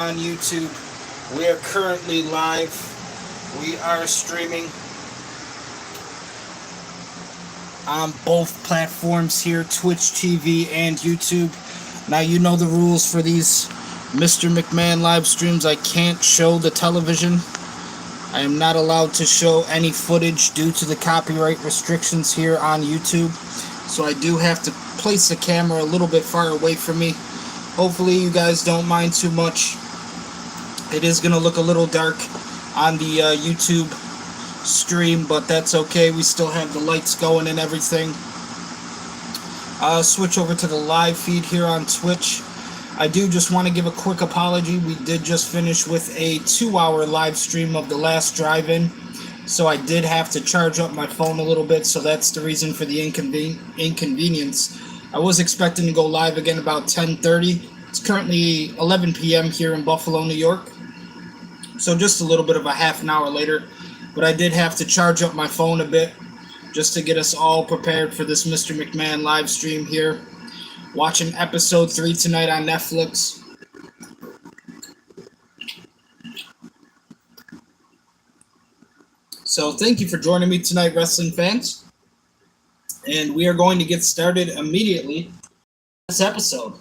on YouTube. We are currently live. We are streaming on both platforms here, Twitch TV and YouTube. Now you know the rules for these Mr. McMahon live streams. I can't show the television. I am not allowed to show any footage due to the copyright restrictions here on YouTube. So I do have to place the camera a little bit far away from me. Hopefully you guys don't mind too much. It is going to look a little dark on the YouTube stream, but that's okay. We still have the lights going and everything. Switch over to the live feed here on Twitch. I do just want to give a quick apology. We did just finish with a 2-hour live stream of the last drive-in, so I did have to charge up my phone a little bit, so that's the reason for the inconvenience. I was expecting to go live again about 10:30. It's currently 11 p.m. here in Buffalo, New York, so just a little bit of a half an hour later, but I did have to charge up my phone a bit just to get us all prepared for this Mr. McMahon live stream here. Watching episode 3 tonight on Netflix. So thank you for joining me tonight, wrestling fans. And we are going to get started immediately this episode.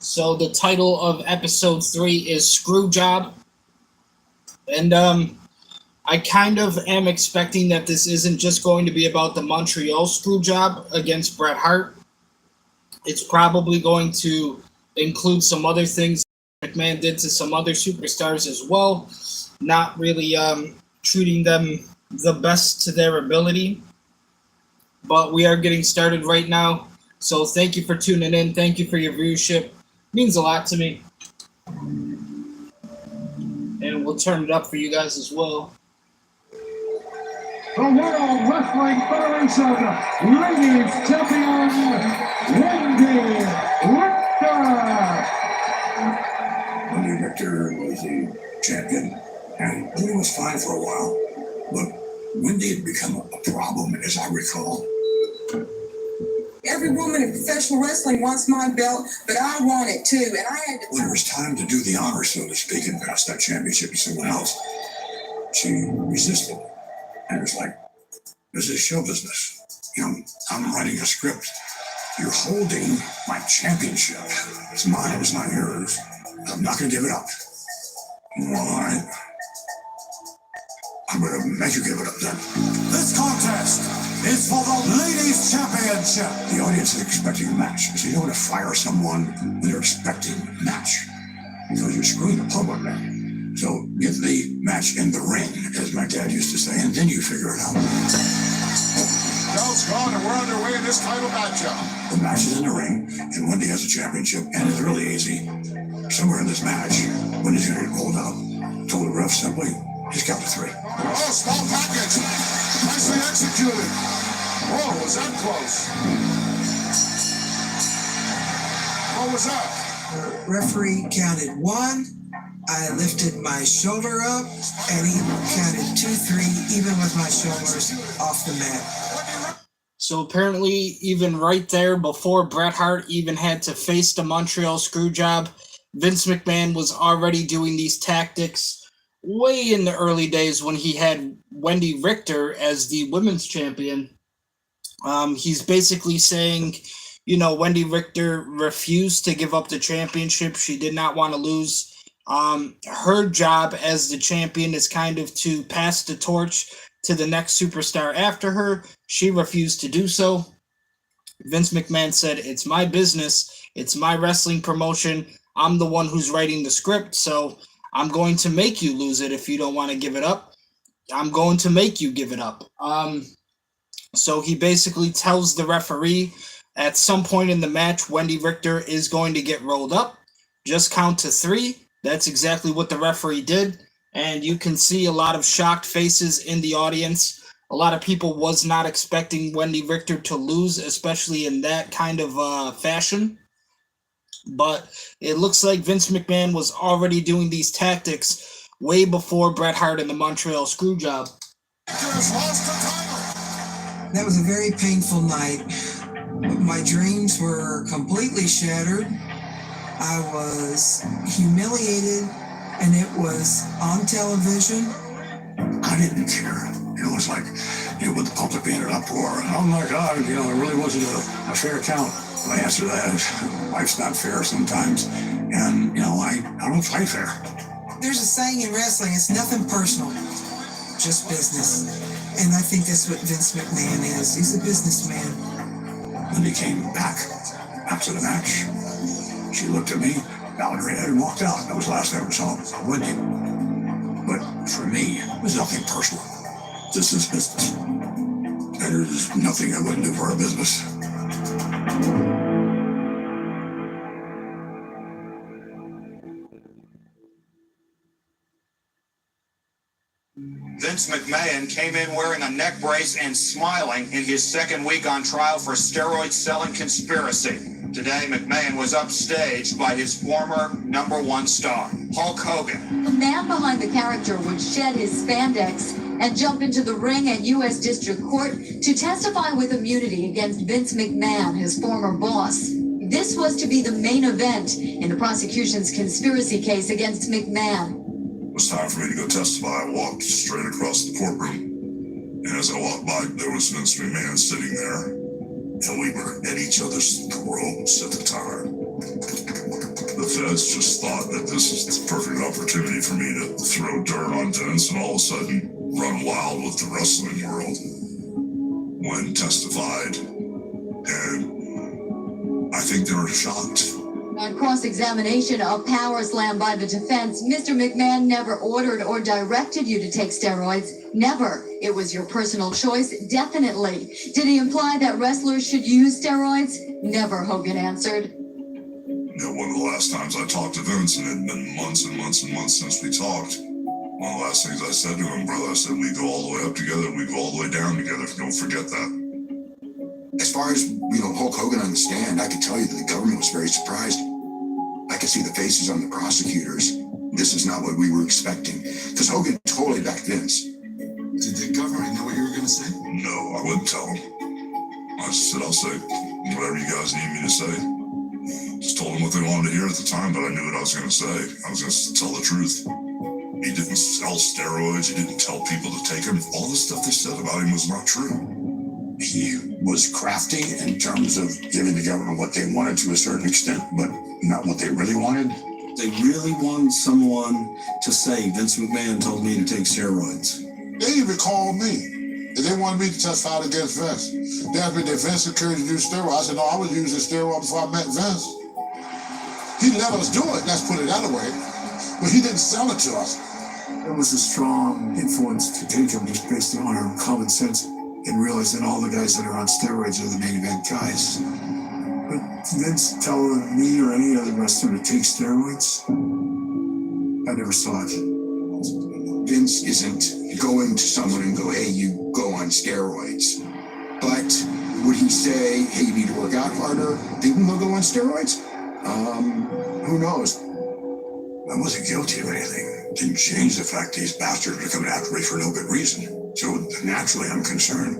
So the title of episode 3 is Screwjob. And I kind of am expecting that this isn't just going to be about the Montreal Screwjob against Bret Hart. It's probably going to include some other things McMahon did to some other superstars as well, not really treating them the best to their ability. But we are getting started right now, so thank you for tuning in. Thank you for your viewership. It means a lot to me. And we'll turn it up for you guys as well. The World Wrestling Federation Ladies Champion, Wendy Richter. Wendy Richter was the champion, and Wendy was fine for a while, but Wendy had become a problem, as I recall. Every woman in professional wrestling wants my belt, but I want it too, and I had to... When it was time to do the honor, so to speak, and pass that championship to someone else, she resisted. And it was like, this is show business. You know, I'm writing a script. You're holding my championship. It's mine, it's not yours. I'm not going to give it up. Well, all right. I'm going to make you give it up then. This contest is for the Ladies Championship. The audience is expecting a match. So you don't want to fire someone when they're expecting a match, because you're screwing the public then. So get the match in the ring, as my dad used to say, and then you figure it out. Belt's gone, and we're underway in this title matchup. The match is in the ring, and Wendy has a championship, and it's really easy. Somewhere in this match, Wendy's going to get rolled out. Told the ref simply, just count to 3. Oh, small package. Nicely executed. Whoa, was that close? What was that? Referee counted 1. I lifted my shoulder up, and he counted 2, 3, even with my shoulders off the mat. So apparently, even right there, before Bret Hart even had to face the Montreal Screwjob, Vince McMahon was already doing these tactics way in the early days when he had Wendy Richter as the women's champion. He's basically saying, you know, Wendy Richter refused to give up the championship. She did not want to lose. Her job as the champion is kind of to pass the torch to the next superstar after her. She refused to do so. Vince McMahon said, it's my business. It's my wrestling promotion. I'm the one who's writing the script, so I'm going to make you lose it if you don't want to give it up. I'm going to make you give it up. So he basically tells the referee at some point in the match, Wendy Richter is going to get rolled up. Just count to 3. That's exactly what the referee did, and you can see a lot of shocked faces in the audience. A lot of people was not expecting Wendy Richter to lose, especially in that kind of fashion. But it looks like Vince McMahon was already doing these tactics way before Bret Hart and the Montreal Screwjob. Has lost the title. That was a very painful night. My dreams were completely shattered. I was humiliated, and it was on television. I didn't care. It was like, with the public being an uproar. Oh my God, it really wasn't a fair count. My answer to that is, life's not fair sometimes. And, I don't fight fair. There's a saying in wrestling, it's nothing personal, just business. And I think that's what Vince McMahon is. He's a businessman. Then he came back after the match. She looked at me, bowed her head, and walked out. That was the last I ever saw Wendy. But for me, it was nothing personal. This is business. And there's nothing I wouldn't do for our business. Vince McMahon came in wearing a neck brace and smiling in his second week on trial for steroid selling conspiracy. Today, McMahon was upstaged by his former #1 star, Hulk Hogan. The man behind the character would shed his spandex and jump into the ring at U.S. District Court to testify with immunity against Vince McMahon, his former boss. This was to be the main event in the prosecution's conspiracy case against McMahon. It was time for me to go testify. I walked straight across the courtroom, and as I walked by, there was Vince McMahon sitting there, and we were at each other's throats at the time. The feds just thought that this was the perfect opportunity for me to throw dirt on Vince and all of a sudden run wild with the wrestling world. When testified, and I think they were shocked. On cross-examination of power slam by the defense, Mr. McMahon never ordered or directed you to take steroids. Never. It was your personal choice, definitely. Did he imply that wrestlers should use steroids? Never, Hogan answered. One of the last times I talked to Vince, and it had been months and months and months since we talked, one of the last things I said to him, brother, I said, we go all the way up together, we go all the way down together. Don't forget that. As far as, Hulk Hogan on the stand, I could tell you that the government was very surprised. I could see the faces on the prosecutors. This is not what we were expecting. Because Hogan totally backed Vince. Did the government know what you were going to say? No, I wouldn't tell him. I just said, I'll say whatever you guys need me to say. Just told them what they wanted to hear at the time, but I knew what I was going to say. I was going to tell the truth. He didn't sell steroids. He didn't tell people to take them. All the stuff they said about him was not true. He was crafty in terms of giving the government what they wanted to a certain extent, but not what they really wanted. They really wanted someone to say, Vince McMahon told me to take steroids. They even called me. They wanted me to testify against Vince. They asked me, did Vince encourage you to do steroids? I said, no, I was using steroids before I met Vince. He let us do it, let's put it that way. But he didn't sell it to us. It was a strong influence to take him just based on our common sense and realizing all the guys that are on steroids are the main event guys. But Vince telling me or any other wrestler to take steroids, I never saw it. Vince isn't going to someone and go, hey, you go on steroids. But would he say, hey, you need to work out harder? People will go on steroids? Who knows? I wasn't guilty of anything. Didn't change the fact these bastards are coming after me for no good reason. So naturally, I'm concerned.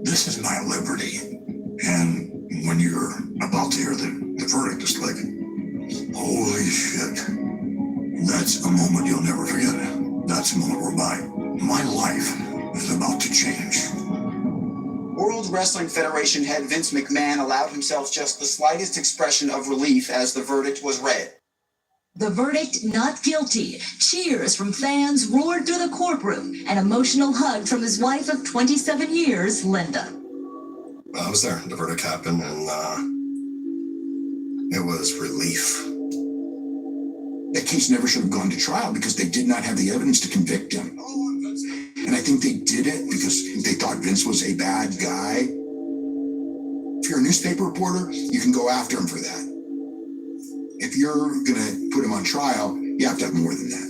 This is my liberty. And when you're about to hear the verdict, it's like, holy shit. That's a moment you'll never forget. That's a moment whereby my life is about to change. World Wrestling Federation head Vince McMahon allowed himself just the slightest expression of relief as the verdict was read. The verdict, not guilty. Cheers from fans roared through the courtroom. An emotional hug from his wife of 27 years, Linda. I was there. The verdict happened, and it was relief. That case never should have gone to trial because they did not have the evidence to convict him. And I think they did it because they thought Vince was a bad guy. If you're a newspaper reporter, you can go after him for that. If you're going to put him on trial, you have to have more than that.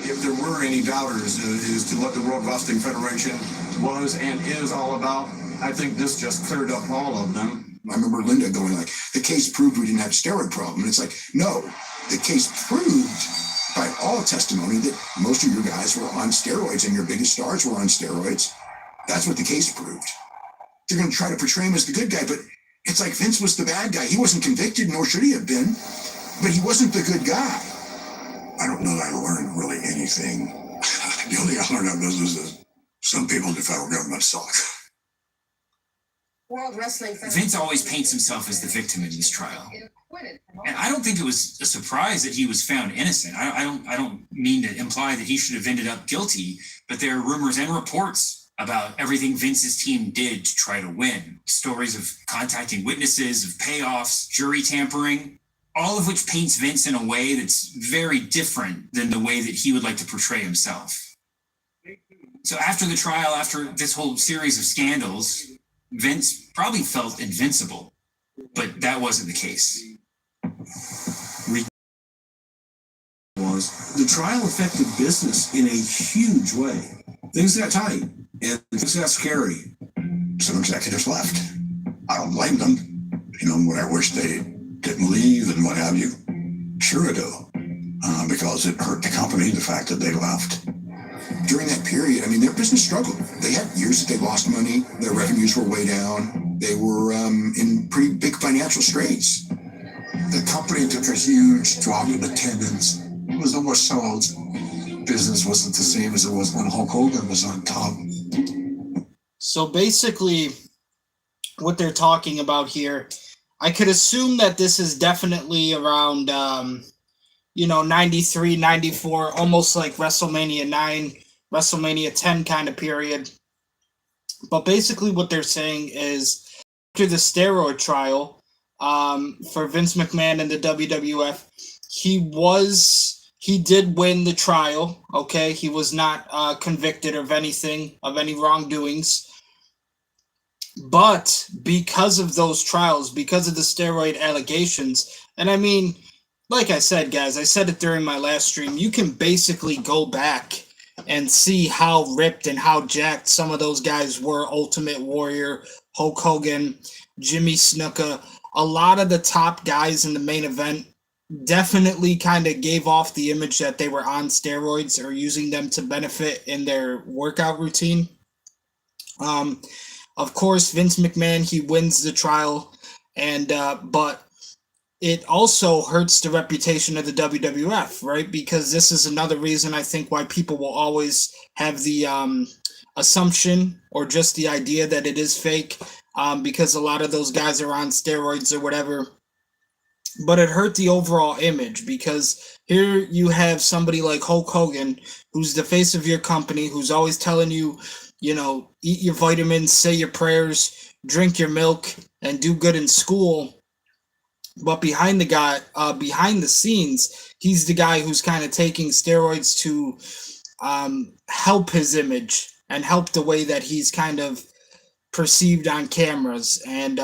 If there were any doubters as to what the World Wrestling Federation was and is all about, I think this just cleared up all of them. I remember Linda going like, the case proved we didn't have a steroid problem. And it's like, no, the case proved by all testimony that most of your guys were on steroids and your biggest stars were on steroids. That's what the case proved. They're going to try to portray him as the good guy, but it's like Vince was the bad guy. He wasn't convicted, nor should he have been, but he wasn't the good guy. I don't know that I learned really anything. The only thing I learned out of business is some people in the federal government suck. World Wrestling Federation. Vince always paints himself as the victim in this trial. And I don't think it was a surprise that he was found innocent. I don't mean to imply that he should have ended up guilty, but there are rumors and reports about everything Vince's team did to try to win. Stories of contacting witnesses, of payoffs, jury tampering, all of which paints Vince in a way that's very different than the way that he would like to portray himself. So after the trial, after this whole series of scandals, Vince probably felt invincible, but that wasn't the case. Was the trial affected business in a huge way. Things got tight and things got scary. Some executives left. I don't blame them. You know, what I wish they didn't leave and what have you. Sure I do. Because it hurt the company, the fact that they left. During that period, I mean, their business struggled. They had years that they lost money. Their revenues were way down. They were in pretty big financial straits. The company took a huge drop in attendance. It was no more sellouts. Business wasn't the same as it was when Hulk Hogan was on top. So basically, what they're talking about here, I could assume that this is definitely around, 93, 94, almost like WrestleMania 9, WrestleMania 10 kind of period. But basically what they're saying is after the steroid trial for Vince McMahon and the WWF, he did win the trial, okay? He was not convicted of anything, of any wrongdoings. But because of those trials, because of the steroid allegations, and I mean, like I said, guys, I said it during my last stream, you can basically go back and see how ripped and how jacked some of those guys were. Ultimate Warrior, Hulk Hogan, Jimmy Snuka, a lot of the top guys in the main event definitely kind of gave off the image that they were on steroids or using them to benefit in their workout routine. Of course, Vince McMahon, he wins the trial, and but it also hurts the reputation of the WWF, right? Because this is another reason I think why people will always have the assumption or just the idea that it is fake, because a lot of those guys are on steroids or whatever. But it hurt the overall image because here you have somebody like Hulk Hogan, who's the face of your company, who's always telling you, eat your vitamins, say your prayers, drink your milk, and do good in school. But behind the scenes, he's the guy who's kind of taking steroids to help his image and help the way that he's kind of perceived on cameras. And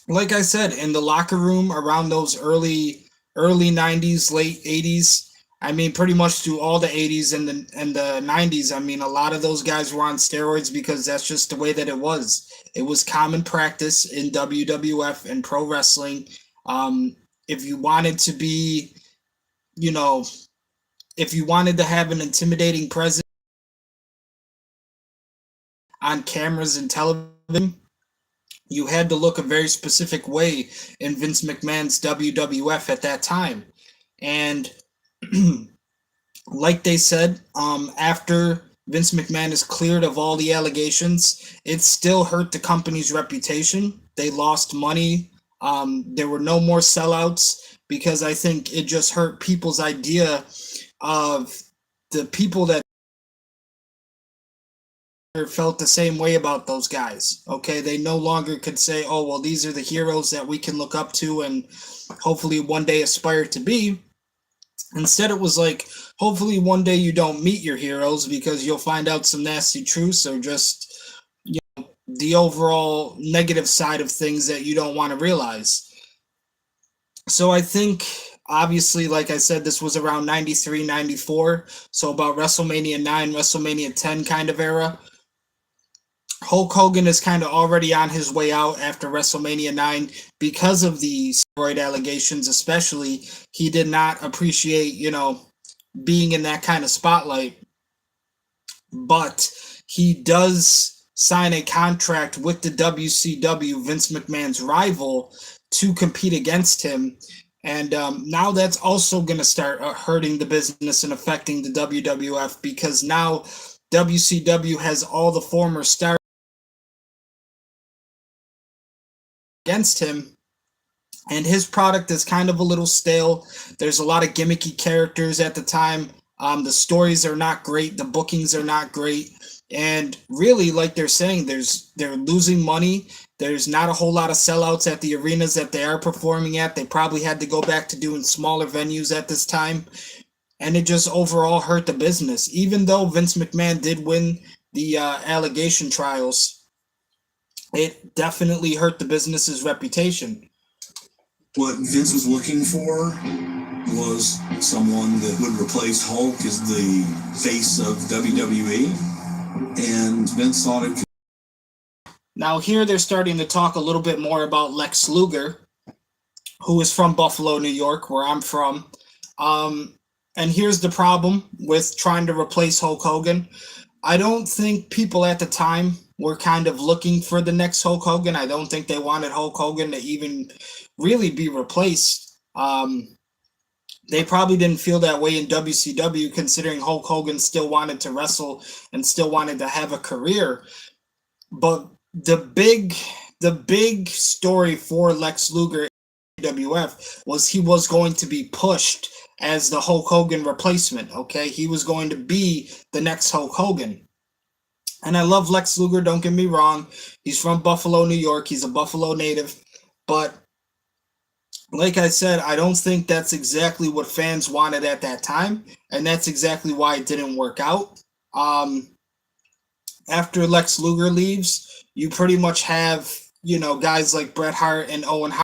like I said, in the locker room around those early 90s, late 80s, I mean, pretty much through all the 80s and the 90s, I mean, a lot of those guys were on steroids because that's just the way that it was. It was common practice in WWF and pro wrestling. If you wanted to be, if you wanted to have an intimidating presence on cameras and television, you had to look a very specific way in Vince McMahon's WWF at that time. And like they said, after Vince McMahon is cleared of all the allegations, it still hurt the company's reputation. They lost money. There were no more sellouts because I think it just hurt people's idea of the people that felt the same way about those guys. Okay, they no longer could say, oh, well, these are the heroes that we can look up to and hopefully one day aspire to be. Instead, it was like, hopefully one day you don't meet your heroes because you'll find out some nasty truths or just, the overall negative side of things that you don't want to realize. So I think, obviously, like I said, this was around 93, 94. So about WrestleMania 9, WrestleMania 10 kind of era. Hulk Hogan is kind of already on his way out after WrestleMania 9 because of the steroid allegations, especially. He did not appreciate, being in that kind of spotlight. But he does sign a contract with the WCW, Vince McMahon's rival, to compete against him. And now that's also going to start hurting the business and affecting the WWF, because now WCW has all the former stars against him, and his product is kind of a little stale. There's a lot of gimmicky characters at the time. The stories are not great. The bookings are not great. And really, like they're saying, they're losing money. There's not a whole lot of sellouts at the arenas that they are performing at. They probably had to go back to doing smaller venues at this time. And it just overall hurt the business. Even though Vince McMahon did win the allegation trials, it definitely hurt the business's reputation. What Vince was looking for was someone that would replace Hulk as the face of WWE, and Vince thought it could. Now here they're starting to talk a little bit more about Lex Luger, who is from Buffalo, New York, where I'm from. And here's the problem with trying to replace Hulk Hogan. I don't think people at the time were kind of looking for the next Hulk Hogan. I don't think they wanted Hulk Hogan to even really be replaced. They probably didn't feel that way in WCW, considering Hulk Hogan still wanted to wrestle and still wanted to have a career. But the big story for Lex Luger in WWF was he was going to be pushed as the Hulk Hogan replacement, okay? He was going to be the next Hulk Hogan. And I love Lex Luger, don't get me wrong. He's from Buffalo, New York. He's a Buffalo native. But like I said, I don't think that's exactly what fans wanted at that time. And that's exactly why it didn't work out. After Lex Luger leaves, you pretty much have, guys like Bret Hart and Owen Hart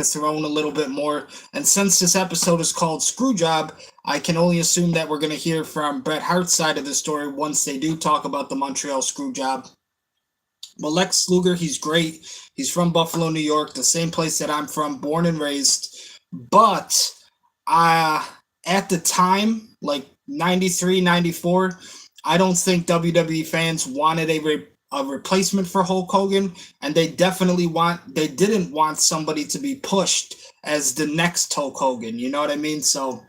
thrown a little bit more. And since this episode is called Screwjob, I can only assume that we're going to hear from Bret Hart's side of the story once they do talk about the Montreal Screwjob. But Lex Luger, he's great. He's from Buffalo, New York, the same place that I'm from, born and raised. But at the time, like 93, 94, I don't think WWE fans wanted a replacement for Hulk Hogan, and they didn't want somebody to be pushed as the next Hulk Hogan, you know what I mean? So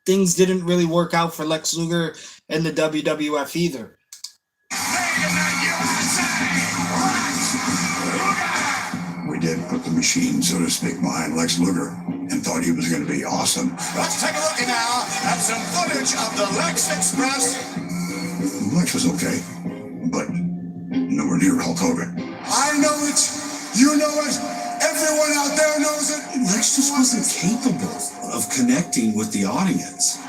things didn't really work out for Lex Luger in the WWF either. We did put the machine, so to speak, behind Lex Luger and thought he was going to be awesome. Let's take a look now at some footage of the Lex Express. Lex was okay, but nowhere near Hulk Hogan. I know it. You know it. Everyone out there knows it. Lex just wasn't capable of connecting with the audience.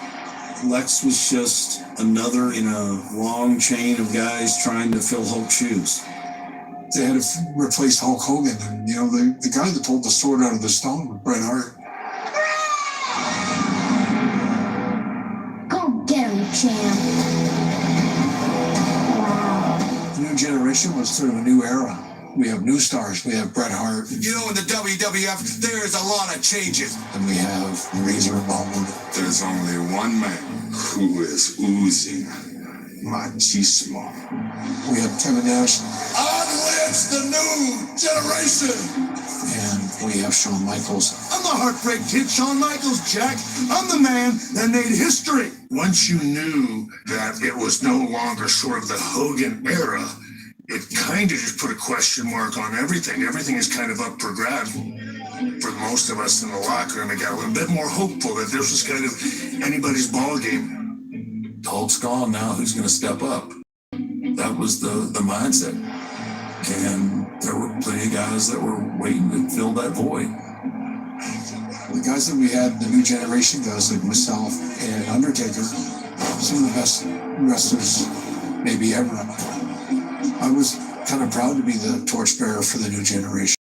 Lex was just another in a long chain of guys trying to fill Hulk's shoes. They had to replace Hulk Hogan, and the guy that pulled the sword out of the stone was Bret Hart. Go get him, champ. The new generation was sort of a new era. We have new stars. We have Bret Hart. In the WWF, there's a lot of changes. And we have Razor Ramon. There's only one man who is oozing machismo. We have Kevin Nash. On lives the new generation. And we have Shawn Michaels. I'm the Heartbreak Kid, Shawn Michaels, Jack. I'm the man that made history. Once you knew that it was no longer sort of the Hogan era, it kind of just put a question mark on everything. Everything is kind of up for grabs for most of us in the locker room. I got a little bit more hopeful that this was kind of anybody's ball game. Hulk's gone now. Who's going to step up? That was the mindset. And there were plenty of guys that were waiting to fill that void. The guys that we had, the new generation guys like myself and Undertaker, some of the best wrestlers maybe ever. I was kind of proud to be the torchbearer for the new generation.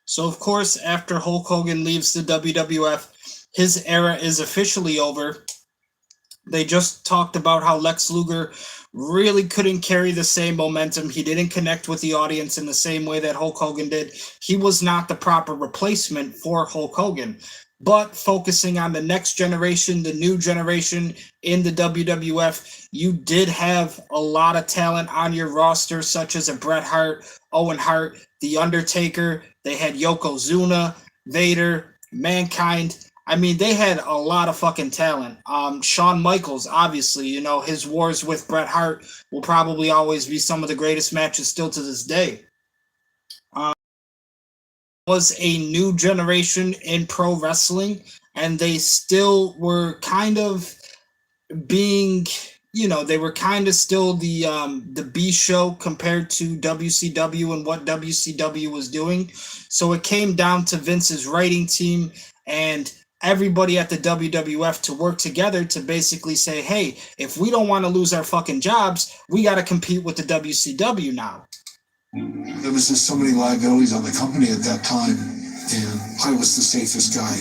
So, of course, after Hulk Hogan leaves the WWF, his era is officially over. They just talked about how Lex Luger really couldn't carry the same momentum. He didn't connect with the audience in the same way that Hulk Hogan did. He was not the proper replacement for Hulk Hogan. But focusing on the next generation, the new generation in the WWF, you did have a lot of talent on your roster, such as a Bret Hart, Owen Hart, The Undertaker. They had Yokozuna, Vader, Mankind. I mean, they had a lot of fucking talent. Shawn Michaels, obviously, you know, his wars with Bret Hart will probably always be some of the greatest matches still to this day. Was a new generation in pro wrestling, and they still were kind of being, you know, they were kind of still the B show compared to WCW and what WCW was doing. So it came down to Vince's writing team and everybody at the WWF to work together to basically say, hey, if we don't want to lose our fucking jobs, we got to compete with the WCW now. There was just so many liabilities on the company at that time, and I was the safest guy.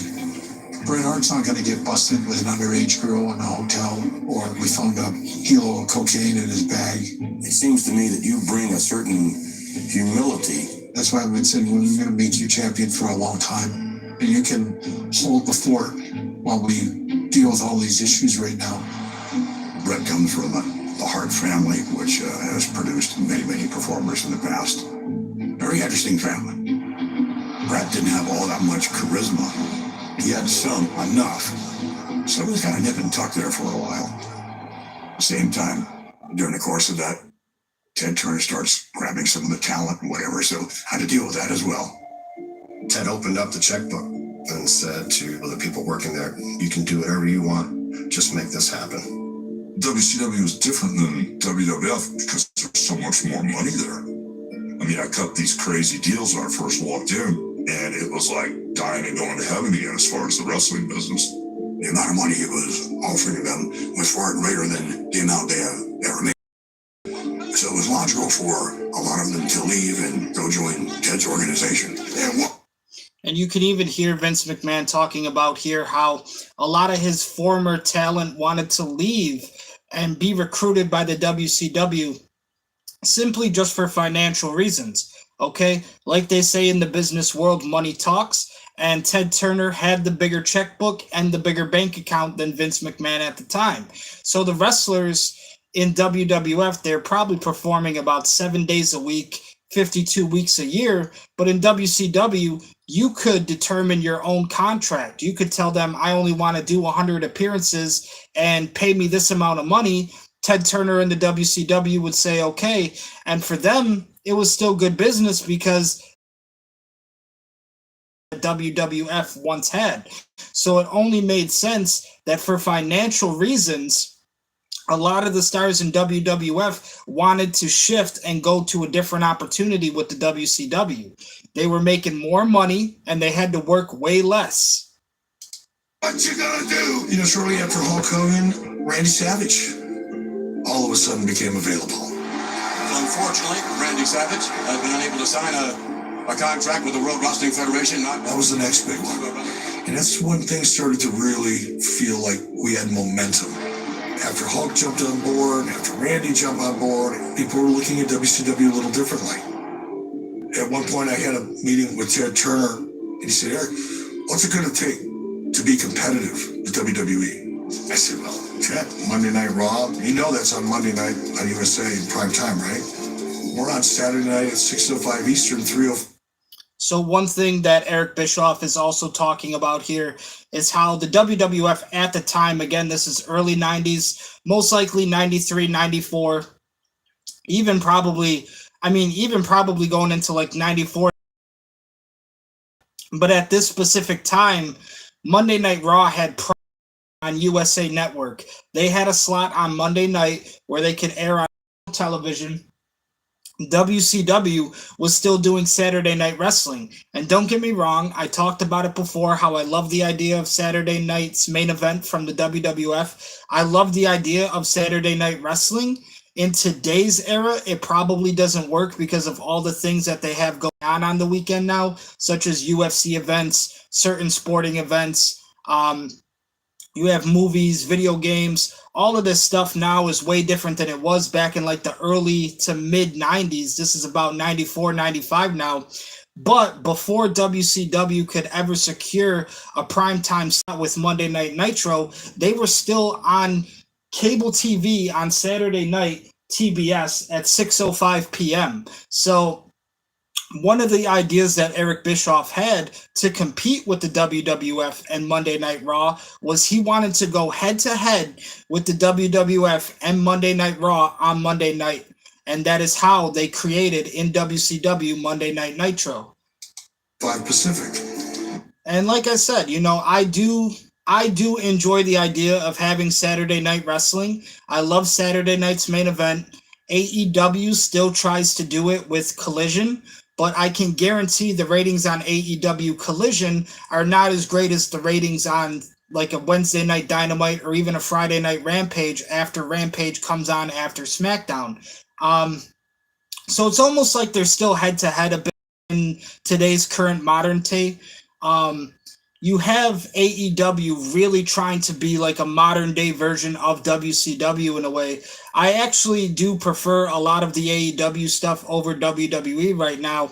Bret Hart's not going to get busted with an underage girl in a hotel, or we found a kilo of cocaine in his bag. It seems to me that you bring a certain humility. That's why I've been saying we're going to make you champion for a long time, and you can hold the fort while we deal with all these issues right now. Bret comes from the Hart family, which has produced many, many performers in the past. Very interesting family. Bret didn't have all that much charisma. He had some, enough. So it was kind of nip and tuck there for a while. Same time, during the course of that, Ted Turner starts grabbing some of the talent and whatever, so had to deal with that as well. Ted opened up the checkbook and said to the people working there, you can do whatever you want, just make this happen. WCW was different than WWF because there's so much more money there. I mean, I cut these crazy deals when I first walked in, and it was like dying and going to heaven again as far as the wrestling business. The amount of money he was offering them was far greater than the amount they have ever made. So it was logical for a lot of them to leave and go join Ted's organization. And you can even hear Vince McMahon talking about here how a lot of his former talent wanted to leave and be recruited by the WCW simply just for financial reasons. Okay, like they say in the business world, money talks, and Ted Turner had the bigger checkbook and the bigger bank account than Vince McMahon at the time. So the wrestlers in WWF, they're probably performing about 7 days a week, 52 weeks a year, but in WCW, you could determine your own contract. You could tell them, I only want to do 100 appearances and pay me this amount of money. Ted Turner and the WCW would say, okay. And for them, it was still good business because the WWF once had. So it only made sense that for financial reasons, a lot of the stars in WWF wanted to shift and go to a different opportunity with the WCW. They were making more money and they had to work way less. What you gonna do? You know, shortly after Hulk Hogan, Randy Savage all of a sudden became available. Unfortunately, Randy Savage has been unable to sign a contract with the World Wrestling Federation. That was the next big one. And that's when things started to really feel like we had momentum. After Hulk jumped on board, after Randy jumped on board, people were looking at WCW a little differently. At one point, I had a meeting with Ted Turner, and he said, Eric, what's it going to take to be competitive with WWE? I said, well, Ted, Monday Night Raw, you know that's on Monday night on USA in prime time, right? We're on Saturday night at 6:05 Eastern, 3:05. So one thing that Eric Bischoff is also talking about here is how the WWF at the time, again, this is early 90s, most likely 93, 94, even probably going into like 94. But at this specific time, Monday Night Raw had on USA Network. They had a slot on Monday night where they could air on television. WCW was still doing Saturday Night Wrestling. And don't get me wrong, I talked about it before, how I love the idea of Saturday night's main event from the WWF. I love the idea of Saturday Night Wrestling. In today's era, it probably doesn't work because of all the things that they have going on the weekend now, such as UFC events, certain sporting events. You have movies, video games. All of this stuff now is way different than it was back in like the early to mid 90s. This is about 94, 95 now. But before WCW could ever secure a primetime slot with Monday Night Nitro, they were still on cable TV on Saturday night, TBS, at 6:05 p.m. So one of the ideas that Eric Bischoff had to compete with the WWF and Monday Night Raw was he wanted to go head-to-head with the WWF and Monday Night Raw on Monday night. And that is how they created in WCW Monday Night Nitro. 5 Pacific. And like I said, you know, I do enjoy the idea of having Saturday Night Wrestling. I love Saturday Night's Main Event. AEW still tries to do it with Collision, but I can guarantee the ratings on AEW Collision are not as great as the ratings on like a Wednesday Night Dynamite or even a Friday Night Rampage after Rampage comes on after SmackDown. So it's almost like they're still head-to-head a bit in today's current modern day. You have AEW really trying to be like a modern day version of WCW in a way. I actually do prefer a lot of the AEW stuff over WWE right now.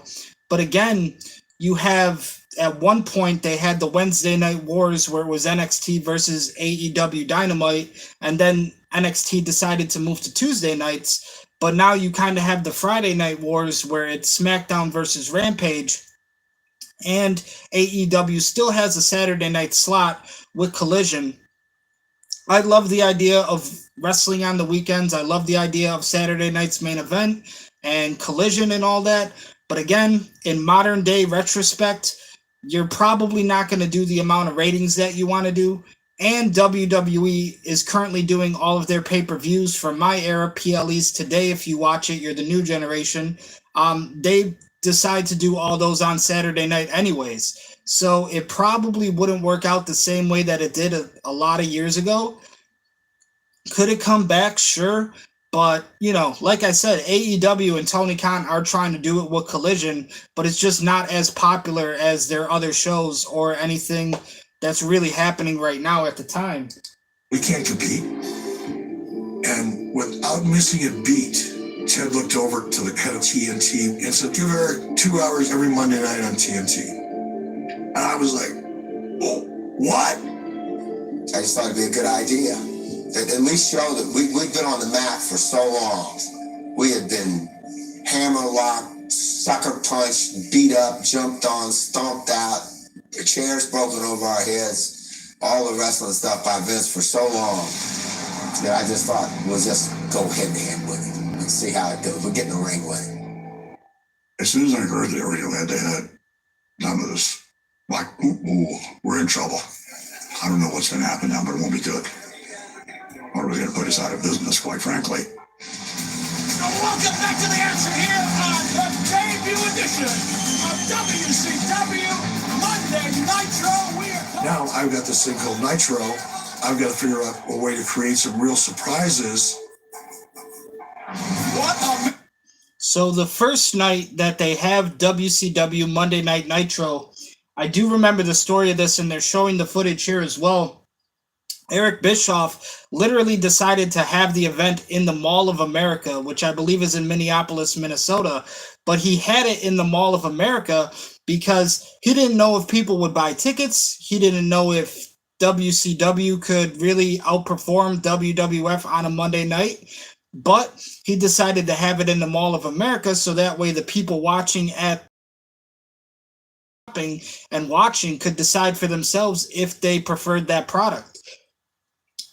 But again, you have at one point they had the Wednesday Night Wars where it was NXT versus AEW Dynamite, and then NXT decided to move to Tuesday nights. But now you kind of have the Friday Night Wars where it's SmackDown versus Rampage. And AEW still has a Saturday night slot with Collision. I love the idea of wrestling on the weekends. I love the idea of Saturday night's Main Event and Collision and all that. But again, in modern day retrospect, you're probably not going to do the amount of ratings that you want to do. And WWE is currently doing all of their pay-per-views from my era, PLEs today. If you watch it, you're the new generation. They decide to do all those on Saturday night anyways. So it probably wouldn't work out the same way that it did a lot of years ago. Could it come back? Sure. But, you know, like I said, AEW and Tony Khan are trying to do it with Collision, but it's just not as popular as their other shows or anything that's really happening right now at the time. We can't compete. And without missing a beat, Ted looked over to the head of TNT and said, give her 2 hours every Monday night on TNT. And I was like, oh, what? I just thought it'd be a good idea. At least show that we've been on the mat for so long. We had been hammer locked, sucker punched, beat up, jumped on, stomped out, chairs broken over our heads, all the wrestling stuff by Vince for so long that I just thought we'll just go head to head with it and see how it goes. We'll get in the ring with it. As soon as I heard they were going head to head, none of this, like, ooh, we're in trouble. I don't know what's going to happen now, but it won't be good. Or we're going to put us out of business, quite frankly. Welcome back to the action here on the debut edition of WCW Monday Nitro. Now I've got this thing called Nitro. I've got to figure out a way to create some real surprises. So the first night that they have WCW Monday Night Nitro, I do remember the story of this, and they're showing the footage here as well. Eric Bischoff literally decided to have the event in the Mall of America, which I believe is in Minneapolis, Minnesota. But he had it in the Mall of America because he didn't know if people would buy tickets. He didn't know if WCW could really outperform WWF on a Monday night. But he decided to have it in the Mall of America so that way the people watching and watching could decide for themselves if they preferred that product.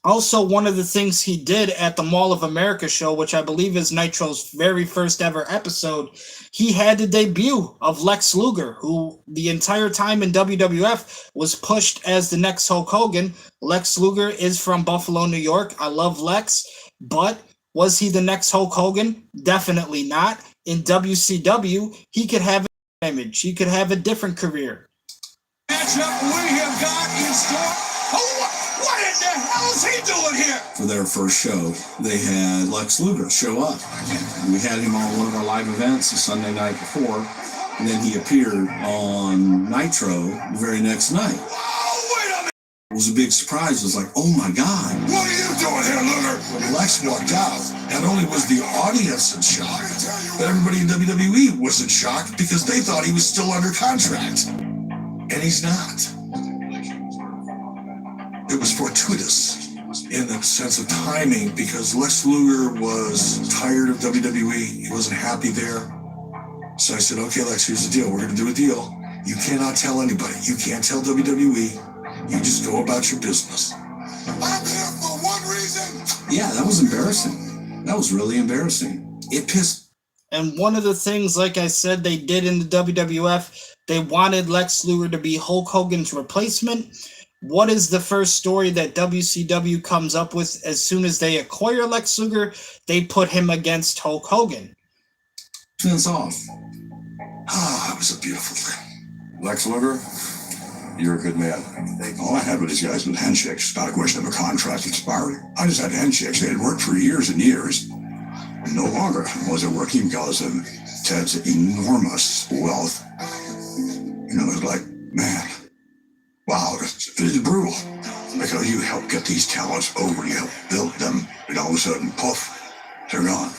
Also, one of the things he did at the Mall of America show, which I believe is Nitro's very first ever episode, he had the debut of Lex Luger, who the entire time in WWF was pushed as the next Hulk Hogan. Lex Luger is from Buffalo, New York. I love Lex, but was he the next Hulk Hogan? Definitely not. In WCW, he could have an image. He could have a different career. Matchup we have got in store. What in the hell is he doing here? For their first show, they had Lex Luger show up. We had him on one of our live events the Sunday night before, and then he appeared on Nitro the very next night. It was a big surprise. It was like, oh my God. What are you doing here, Luger? When Lex walked out, not only was the audience in shock, But everybody in WWE wasn't shocked because they thought he was still under contract. And he's not. It was fortuitous in the sense of timing because Lex Luger was tired of WWE. He wasn't happy there. So I said, okay, Lex, here's the deal. We're going to do a deal. You cannot tell anybody. You can't tell WWE. You just go about your business. I'm here for one reason. Yeah, that was embarrassing. That was really embarrassing. It pissed. And one of the things, like I said, they did in the WWF, they wanted Lex Luger to be Hulk Hogan's replacement. What is the first story that WCW comes up with as soon as they acquire Lex Luger? They put him against Hulk Hogan. Vince off. Ah, it was a beautiful thing. Lex Luger, you're a good man. All I had with these guys was handshakes. Not a question of a contract expiring. I just had handshakes. They had worked for years and years. No longer was it working because of Ted's enormous wealth. You know, it was like, man, wow, it is brutal. Because you help get these talents over, you help build them, and all of a sudden, poof, they're gone.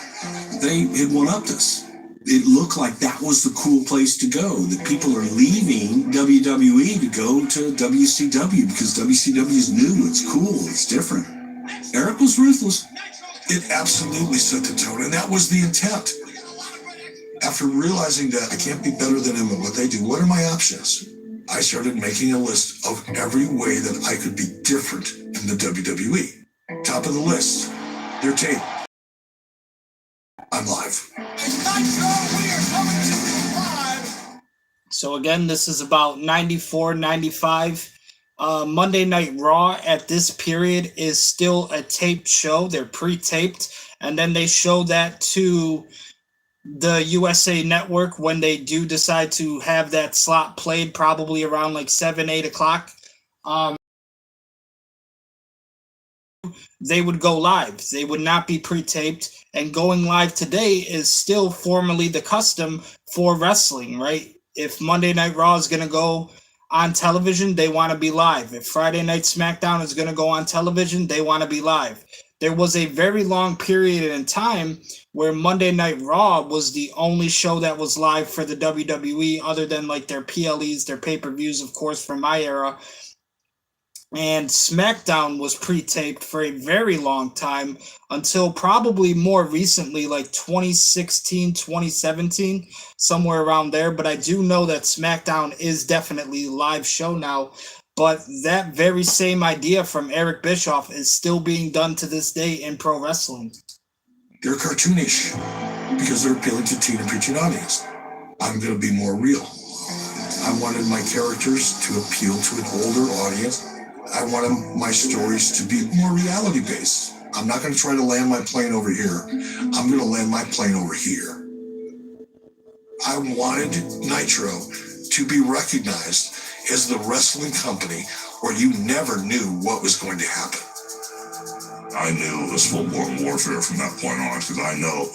They had one-upped us. It looked like that was the cool place to go, that people are leaving WWE to go to WCW because WCW is new, it's cool, it's different. Eric was ruthless. It absolutely set the tone, and that was the intent. After realizing that I can't be better than them at what they do, what are my options? I started making a list of every way that I could be different in the WWE. Top of the list, their tape. I'm live. So again, this is about 94, 95. Monday Night Raw at this period is still a taped show. They're pre-taped, and then they show that to the USA Network when they do decide to have that slot played, probably around like 7, 8 o'clock. They would go live. They would not be pre-taped, and going live today is still formally the custom for wrestling, right? If Monday Night Raw is going to go on television, they want to be live. If Friday Night SmackDown is going to go on television, they want to be live. There was a very long period in time where Monday Night Raw was the only show that was live for the WWE, other than like their PLEs, their pay-per-views, of course, from my era. And SmackDown was pre-taped for a very long time until probably more recently, like 2016, 2017, somewhere around there. But I do know that SmackDown is definitely a live show now. But that very same idea from Eric Bischoff is still being done to this day in pro wrestling. They're cartoonish because they're appealing to teen and preaching audience. I'm going to be more real. I wanted my characters to appeal to an older audience. I wanted my stories to be more reality-based. I'm not going to try to land my plane over here. I'm going to land my plane over here. I wanted Nitro to be recognized as the wrestling company where you never knew what was going to happen. I knew it was full-blown warfare from that point on because I know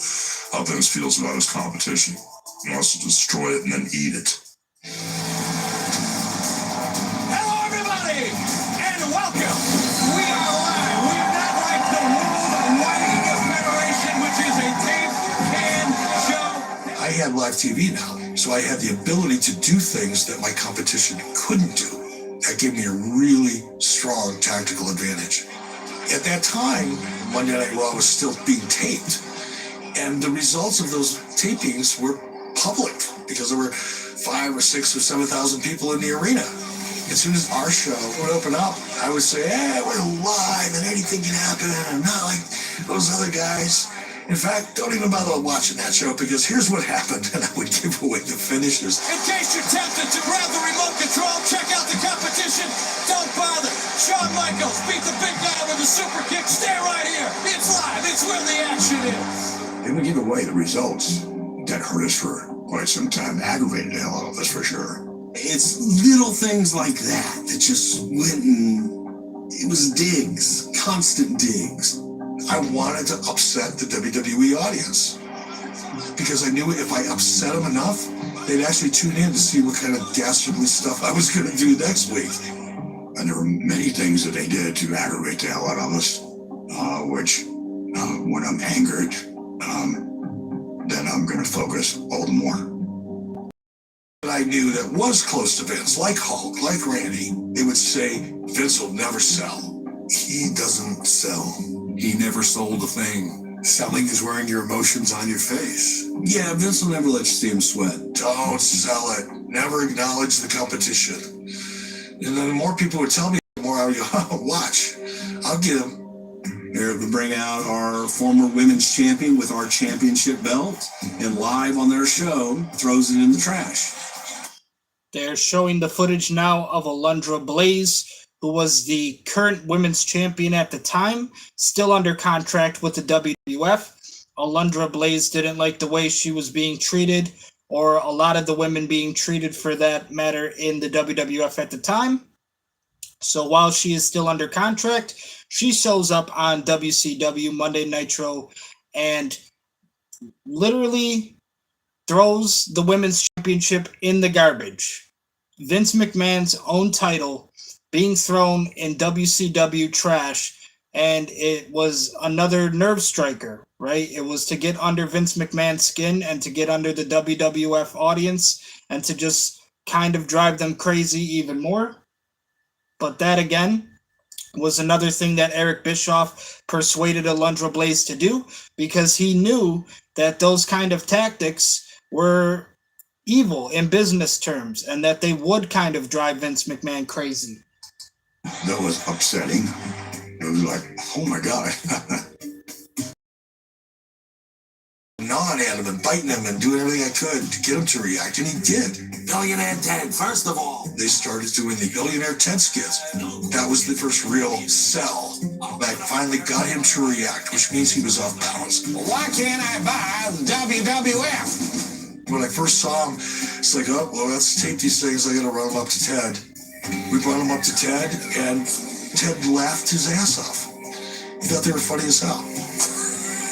how Vince feels about his competition. He wants to destroy it and then eat it. I had live TV now, so I had the ability to do things that my competition couldn't do. That gave me a really strong tactical advantage. At that time, Monday Night Raw was still being taped, and the results of those tapings were public because there were 5 or 6 or 7,000 people in the arena. As soon as our show would open up, I would say, hey, we're live and anything can happen, and not like those other guys. In fact, don't even bother watching that show because here's what happened, and I would give away the finishes. In case you're tempted to grab the remote control, check out the competition. Don't bother. Shawn Michaels beat the big guy with a super kick. Stay right here. It's live. It's where the action is. They would give away the results. That hurt us for quite some time. Aggravated the hell out of us for sure. It's little things like that that just went and it was digs, constant digs. I wanted to upset the WWE audience because I knew if I upset them enough, they'd actually tune in to see what kind of dastardly stuff I was going to do next week. And there were many things that they did to aggravate the hell out of us, which when I'm angered, then I'm going to focus all the more. But I knew that was close to Vince, like Hulk, like Randy. They would say, Vince will never sell. He doesn't sell. He never sold a thing. Selling is wearing your emotions on your face. Yeah, Vince will never let you see him sweat. Don't sell it. Never acknowledge the competition. And then the more people would tell me, the more I would go, oh, watch. I'll get him. Here to bring out our former women's champion with our championship belt, and live on their show, throws it in the trash. They're showing the footage now of Alundra Blaze, who was the current women's champion at the time, still under contract with the WWF. Alundra Blaze didn't like the way she was being treated, or a lot of the women being treated for that matter in the WWF at the time. So while she is still under contract, she shows up on WCW Monday Nitro and literally throws the women's championship in the garbage. Vince McMahon's own title being thrown in WCW trash, and it was another nerve striker, right? It was to get under Vince McMahon's skin and to get under the WWF audience and to just kind of drive them crazy even more. But that, again, was another thing that Eric Bischoff persuaded Alundra Blaze to do, because he knew that those kind of tactics were evil in business terms and that they would kind of drive Vince McMahon crazy. That was upsetting. It was like, oh my God. Gnawing at him and biting him and doing everything I could to get him to react, and he did. Billionaire Ted, first of all. They started doing the Billionaire Ted skits. That was the first real sell that finally got him to react, which means he was off balance. Why can't I buy the WWF? When I first saw him, it's like, oh, well, let's tape these things. I got to run them up to Ted. We brought him up to Ted, and Ted laughed his ass off. He thought they were funny as hell.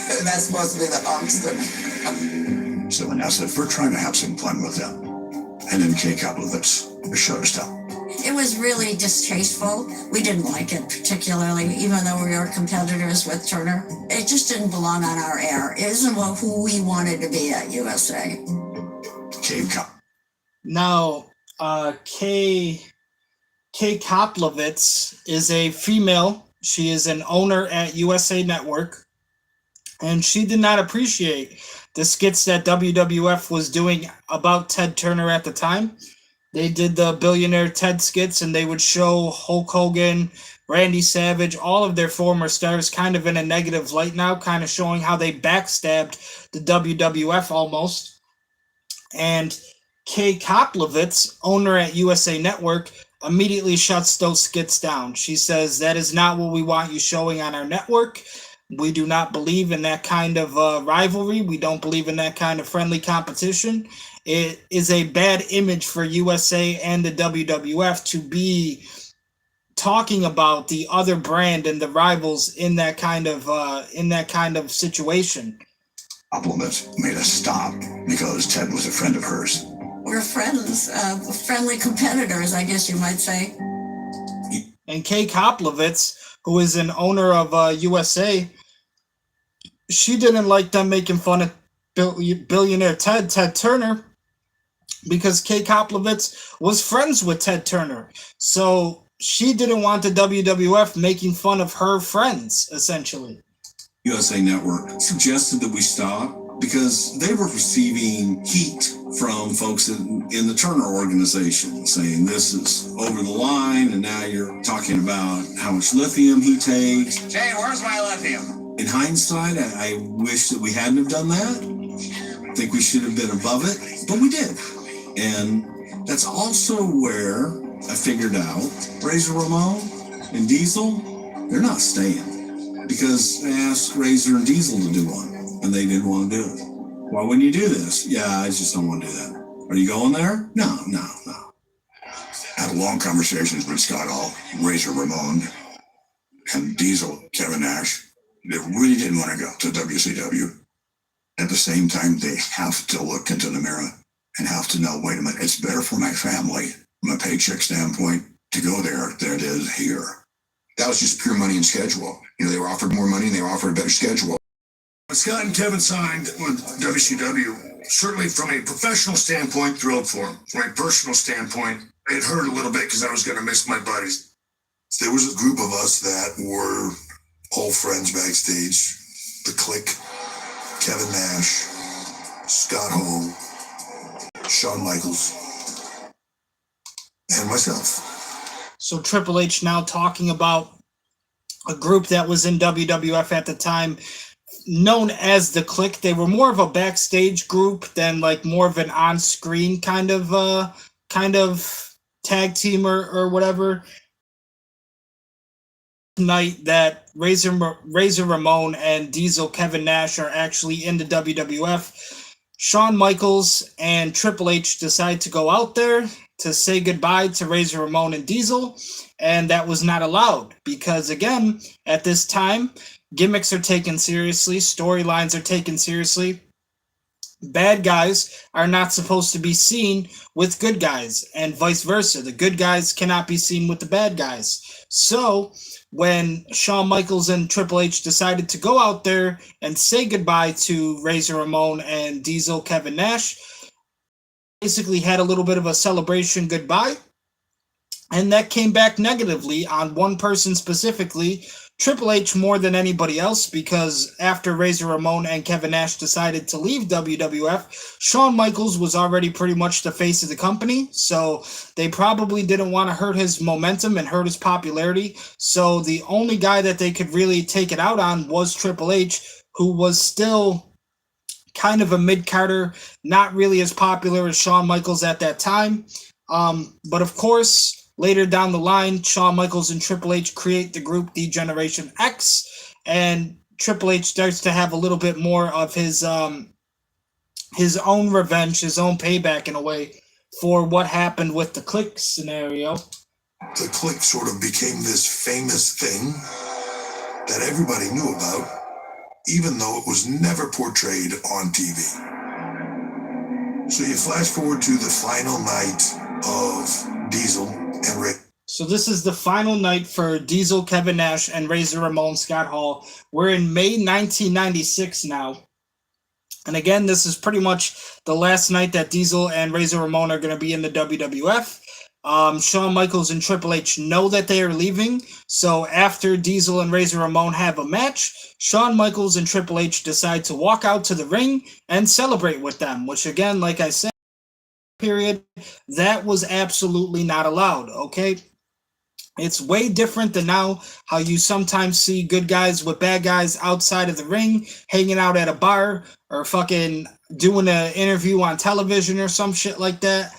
And that's supposed to be the huckster. So when I said, we're trying to have some fun with them. And then Kay Koplovitz shut us down. It was really distasteful. We didn't like it particularly, even though we were competitors with Turner. It just didn't belong on our air. It isn't who we wanted to be at USA. Kay Kop. Now, Kay Koplovitz is a female. She is an owner at USA Network. And she did not appreciate the skits that WWF was doing about Ted Turner at the time. They did the Billionaire Ted skits, and they would show Hulk Hogan, Randy Savage, all of their former stars kind of in a negative light now, kind of showing how they backstabbed the WWF almost. And Kay Koplovitz, owner at USA Network, immediately shuts those skits down. She says, that is not what we want you showing on our network. We do not believe in that kind of rivalry. We don't believe in that kind of friendly competition. It is a bad image for USA and the WWF to be talking about the other brand and the rivals in that kind of situation. Koplovitz made us stop because Ted was a friend of hers. We're friends, friendly competitors, I guess you might say. And Kay Koplovitz, who is an owner of USA, she didn't like them making fun of Billionaire Ted Turner, because Kay Koplovitz was friends with Ted Turner. So she didn't want the WWF making fun of her friends, essentially. USA Network suggested that we stop because they were receiving heat from folks in the Turner organization saying this is over the line, and now you're talking about how much lithium he takes. Jay, where's my lithium? In hindsight, I wish that we hadn't have done that. I think we should have been above it, but we did. And that's also where I figured out Razor Ramon and Diesel, they're not staying, because I asked Razor and Diesel to do one, and they didn't want to do it. Why wouldn't you do this? Yeah, I just don't want to do that. Are you going there? No. Had long conversations with Scott Hall, Razor Ramon, and Diesel, Kevin Nash. They really didn't want to go to WCW. At the same time, they have to look into the mirror and have to know, wait a minute, it's better for my family, from a paycheck standpoint, to go there than it is here. That was just pure money and schedule. They were offered more money and they were offered a better schedule. When Scott and Kevin signed with WCW, certainly from a professional standpoint, thrilled for them. From a personal standpoint, it hurt a little bit because I was going to miss my buddies. There was a group of us that were all friends backstage. The Clique, Kevin Nash, Scott Hall, Shawn Michaels, and myself. So Triple H now talking about a group that was in WWF at the time, known as the Clique. They were more of a backstage group than like more of an on-screen kind of tag team or whatever. Night that Razor Ramon and Diesel Kevin Nash are actually in the WWF, Shawn Michaels and Triple H decide to go out there to say goodbye to Razor Ramon and Diesel, and that was not allowed because, again, at this time, gimmicks are taken seriously, storylines are taken seriously. Bad guys are not supposed to be seen with good guys, and vice versa. The good guys cannot be seen with the bad guys. So when Shawn Michaels and Triple H decided to go out there and say goodbye to Razor Ramon and Diesel Kevin Nash, basically had a little bit of a celebration goodbye, and that came back negatively on one person specifically, Triple H, more than anybody else, because after Razor Ramon and Kevin Nash decided to leave WWF, Shawn Michaels was already pretty much the face of the company, so they probably didn't want to hurt his momentum and hurt his popularity, so the only guy that they could really take it out on was Triple H, who was still kind of a mid-carder, not really as popular as Shawn Michaels at that time, but of course, later down the line, Shawn Michaels and Triple H create the group The Generation X, and Triple H starts to have a little bit more of his own revenge, his own payback in a way for what happened with the Clique scenario. The Clique sort of became this famous thing that everybody knew about, even though it was never portrayed on TV. So you flash forward to the final night of Diesel and Ray. So this is the final night for Diesel, Kevin Nash, and Razor Ramon Scott Hall. We're in May 1996 now. And again, this is pretty much the last night that Diesel and Razor Ramon are going to be in the WWF. Shawn Michaels and Triple H know that they are leaving. So after Diesel and Razor Ramon have a match, Shawn Michaels and Triple H decide to walk out to the ring and celebrate with them, which again, like I said, period, that was absolutely not allowed, okay? It's way different than now, how you sometimes see good guys with bad guys outside of the ring, hanging out at a bar, or fucking doing an interview on television or some shit like that.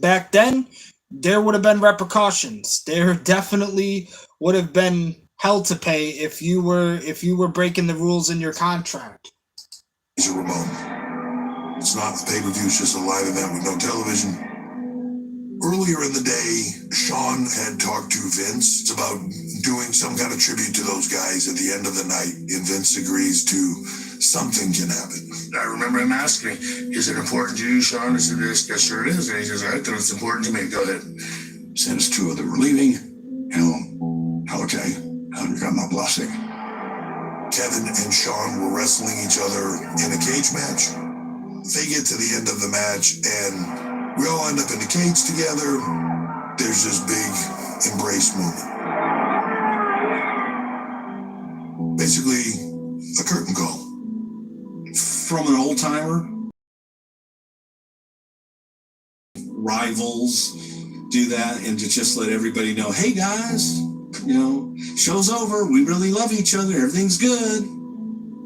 Back then, there would have been repercussions. There definitely would have been hell to pay if you were breaking the rules in your contract. Ramon. It's not a pay-per-view, it's just a live event with no television. Earlier in the day, Shawn had talked to Vince about doing some kind of tribute to those guys at the end of the night, and Vince agrees to something can happen. I remember him asking me, is it important to you, Shawn? I said, yes, sure it is. And he says, I thought it's important to me. Go ahead. Said it's two of them were leaving. Okay, you got my blessing. Kevin and Shawn were wrestling each other in a cage match. They get to the end of the match, and we all end up in the cage together. There's this big embrace moment. Basically, a curtain call. From an old timer, rivals do that, and to just let everybody know, hey guys, show's over. We really love each other. Everything's good.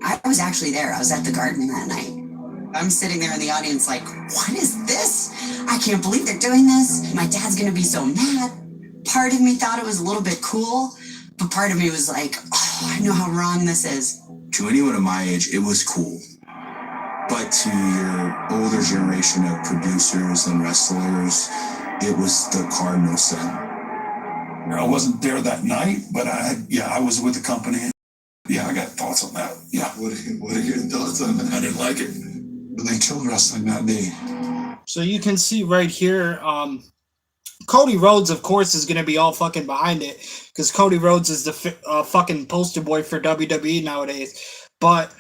I was actually there. I was at the Garden that night. I'm sitting there in the audience like, what is this? I can't believe they're doing this. My dad's going to be so mad. Part of me thought it was a little bit cool, but part of me was like, oh, I know how wrong this is. To anyone of my age, it was cool. But to your older generation of producers and wrestlers, it was the cardinal sin. I wasn't there that night, but I was with the company. Yeah, I got thoughts on that. Yeah. What are your thoughts on that? I didn't like it. But they killed wrestling that day. So you can see right here, Cody Rhodes, of course, is going to be all fucking behind it because Cody Rhodes is the fucking poster boy for WWE nowadays. But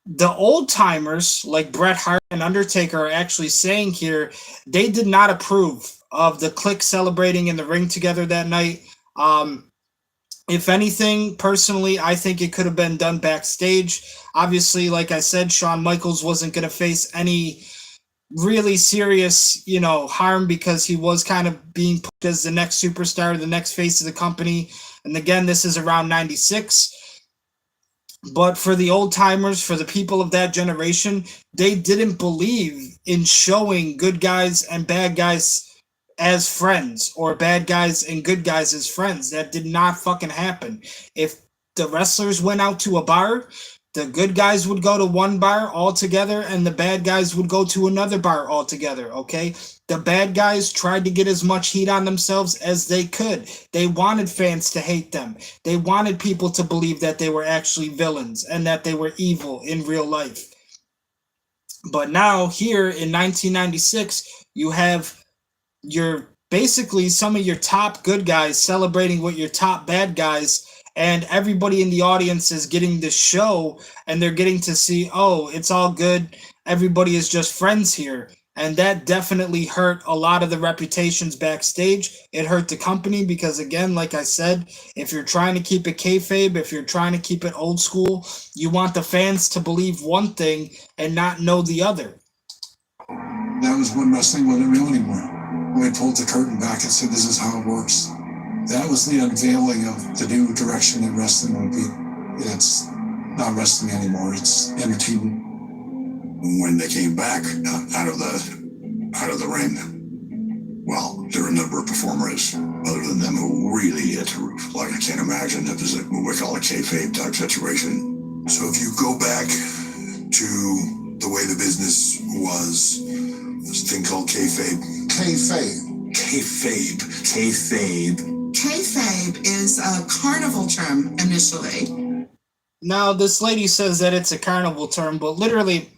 the old timers like Bret Hart and Undertaker are actually saying here they did not approve of the Clique celebrating in the ring together that night. If anything, personally, I think it could have been done backstage. Obviously, like I said, Shawn Michaels wasn't going to face any really serious, harm because he was kind of being put as the next superstar, the next face of the company. And again, this is around 96. But for the old timers, for the people of that generation, they didn't believe in showing good guys and bad guys as friends or bad guys and good guys as friends. That did not fucking happen. If the wrestlers went out to a bar, the good guys would go to one bar altogether and the bad guys would go to another bar altogether, okay? The bad guys tried to get as much heat on themselves as they could. They wanted fans to hate them. They wanted people to believe that they were actually villains and that they were evil in real life. But now here in 1996, you have basically some of your top good guys celebrating with your top bad guys, and everybody in the audience is getting the show and they're getting to see, oh, it's all good. Everybody is just friends here. And that definitely hurt a lot of the reputations backstage. It hurt the company because, again, like I said, if you're trying to keep it kayfabe, if you're trying to keep it old school, you want the fans to believe one thing and not know the other. That was when wrestling wasn't real anymore. When they pulled the curtain back and said, this is how it works. That was the unveiling of the new direction that wrestling would be. It's not wrestling anymore. It's entertainment. When they came back out of the ring, well, there are a number of performers other than them who really hit the roof. Like, I can't imagine if there's what we call a kayfabe type situation. So if you go back to the way the business was, this thing called kayfabe. Kayfabe is a carnival term initially. Now, this lady says that it's a carnival term, but literally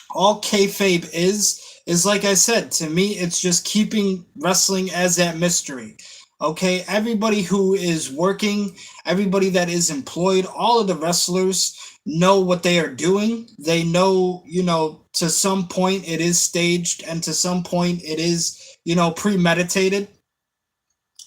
all kayfabe is like I said, to me, it's just keeping wrestling as that mystery. Okay, everybody who is working, everybody that is employed, all of the wrestlers know what they are doing. They know, to some point it is staged and to some point it is, premeditated.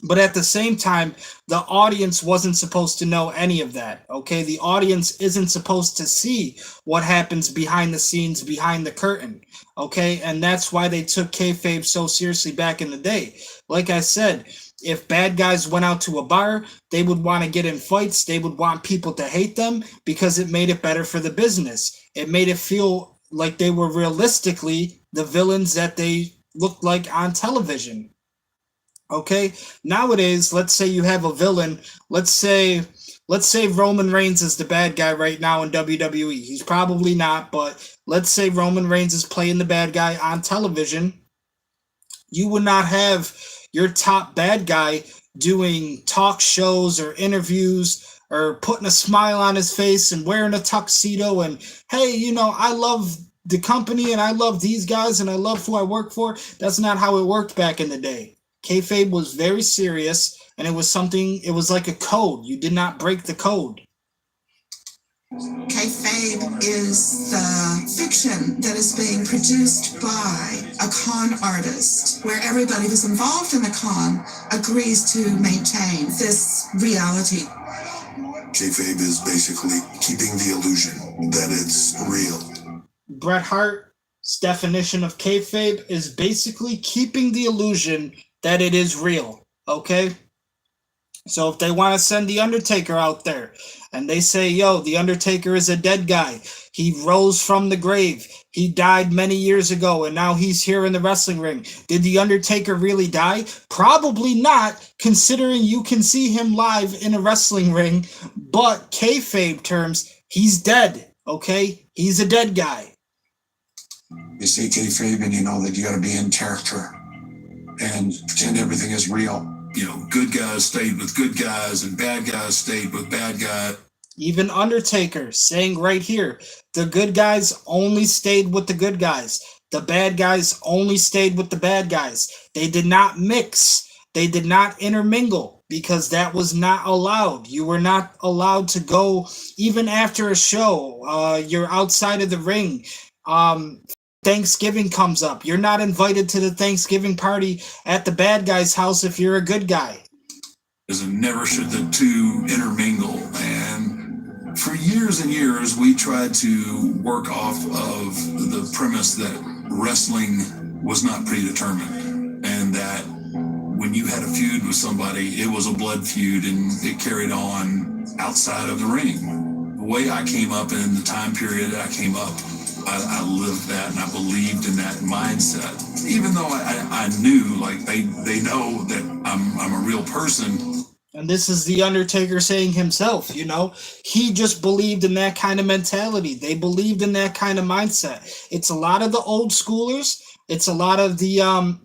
But at the same time, the audience wasn't supposed to know any of that, okay? The audience isn't supposed to see what happens behind the scenes, behind the curtain, okay? And that's why they took kayfabe so seriously back in the day. Like I said, if bad guys went out to a bar, they would want to get in fights. They would want people to hate them because it made it better for the business. It made it feel like they were realistically the villains that they looked like on television. Okay, nowadays, let's say you have a villain. Let's say Roman Reigns is the bad guy right now in WWE. He's probably not, but let's say Roman Reigns is playing the bad guy on television. You would not have your top bad guy doing talk shows or interviews or putting a smile on his face and wearing a tuxedo and, hey, I love the company and I love these guys and I love who I work for. That's not how it worked back in the day. Kayfabe was very serious, and it was like a code. You did not break the code. Kayfabe is the fiction that is being produced by a con artist, where everybody who's involved in the con agrees to maintain this reality. Kayfabe is basically keeping the illusion that it's real. Bret Hart's definition of kayfabe is basically keeping the illusion that it is real, okay? So if they want to send The Undertaker out there and they say, yo, The Undertaker is a dead guy. He rose from the grave. He died many years ago and now he's here in the wrestling ring. Did The Undertaker really die? Probably not, considering you can see him live in a wrestling ring. But kayfabe terms, he's dead, okay? He's a dead guy. You say kayfabe and you know that you got to be in character and pretend everything is real. Good guys stayed with good guys and bad guys stayed with bad guys. Even Undertaker saying right here, the good guys only stayed with the good guys. The bad guys only stayed with the bad guys. They did not mix They did not intermingle because that was not allowed. You were not allowed to go even after a show. You're outside of the ring. Thanksgiving comes up. You're not invited to the Thanksgiving party at the bad guy's house if you're a good guy. Is never should the two intermingle. And for years and years, we tried to work off of the premise that wrestling was not predetermined, and that when you had a feud with somebody, it was a blood feud and it carried on outside of the ring. The way I came up in the time period I came up, I lived that and I believed in that mindset. Even though I knew, like, they know that I'm a real person. And this is The Undertaker saying himself, you know, he just believed in that kind of mentality. They believed in that kind of mindset. It's a lot of the old schoolers. It's a lot of the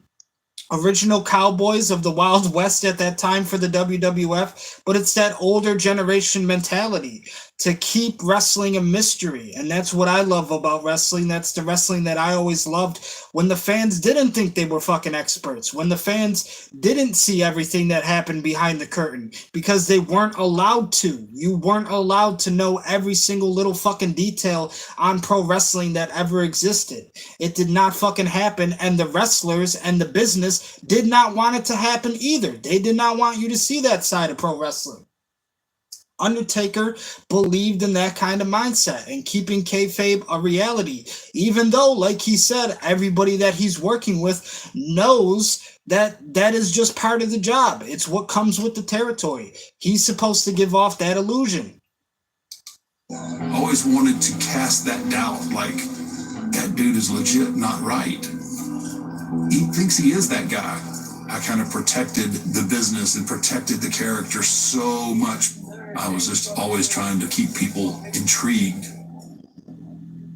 original cowboys of the Wild West at that time for the WWF, but it's that older generation mentality to keep wrestling a mystery. And that's what I love about wrestling. That's the wrestling that I always loved, when the fans didn't think they were fucking experts, when the fans didn't see everything that happened behind the curtain, because they weren't allowed to. You weren't allowed to know every single little fucking detail on pro wrestling that ever existed. It did not fucking happen, and the wrestlers and the business did not want it to happen either. They did not want you to see that side of pro wrestling. Undertaker believed in that kind of mindset and keeping kayfabe a reality, even though, like he said, everybody that he's working with knows that that is just part of the job. It's what comes with the territory. He's supposed to give off that illusion. I always wanted to cast that doubt, like, that dude is legit not right. He thinks he is that guy. I kind of protected the business and protected the character so much. I was just always trying to keep people intrigued.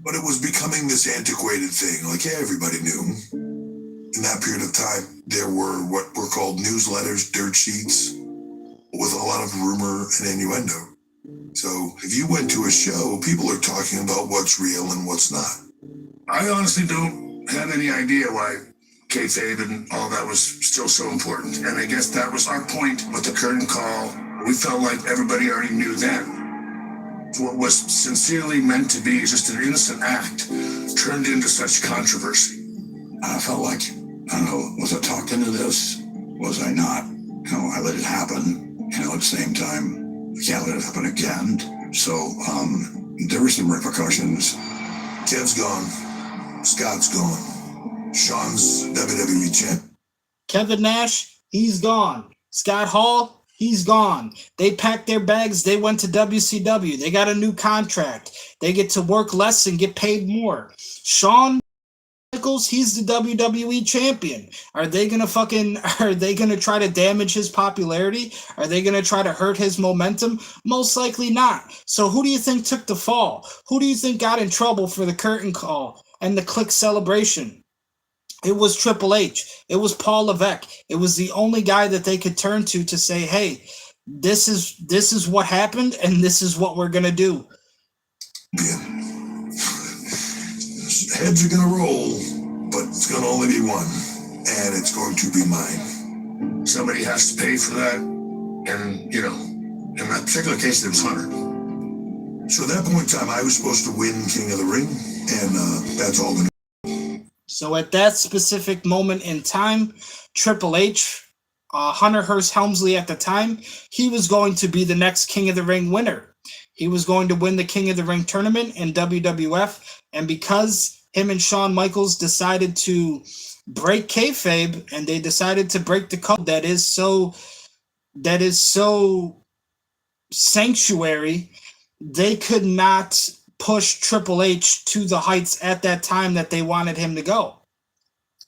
But it was becoming this antiquated thing, like everybody knew. In that period of time, there were what were called newsletters, dirt sheets, with a lot of rumor and innuendo. So if you went to a show, people are talking about what's real and what's not. I honestly don't have any idea why kayfabe and all that was still so important. And I guess that was our point with the curtain call. We felt like everybody already knew then. What was sincerely meant to be just an innocent act turned into such controversy. I felt like, I don't know, was I talked into this? Was I not? You know, I let it happen. You know, at the same time, I can't let it happen again. So, there were some repercussions. Kev's gone. Scott's gone. Sean's WWE champ. Kevin Nash, he's gone. Scott Hall, he's gone. They packed their bags. They went to WCW. They got a new contract. They get to work less and get paid more. Shawn Michaels, he's the WWE champion. Are they gonna try to damage his popularity? Are they gonna try to hurt his momentum? Most likely not. So who do you think took the fall? Who do you think got in trouble for the curtain call and the Click celebration? It was Triple H. It was Paul Levesque. It was the only guy that they could turn to say, hey, this is what happened and this is what we're gonna do. Heads are gonna roll, but it's gonna only be one, and it's going to be mine. Somebody has to pay for that, and, you know, in that particular case, it was Hunter. So at that point in time, I was supposed to win King of the Ring, and that's all gonna. So at that specific moment in time, Triple H, Hunter Hearst Helmsley at the time, he was going to be the next King of the Ring winner. He was going to win the King of the Ring tournament in WWF, and because him and Shawn Michaels decided to break kayfabe and they decided to break the code that is so sanctuary, they could not push Triple H to the heights at that time that they wanted him to go.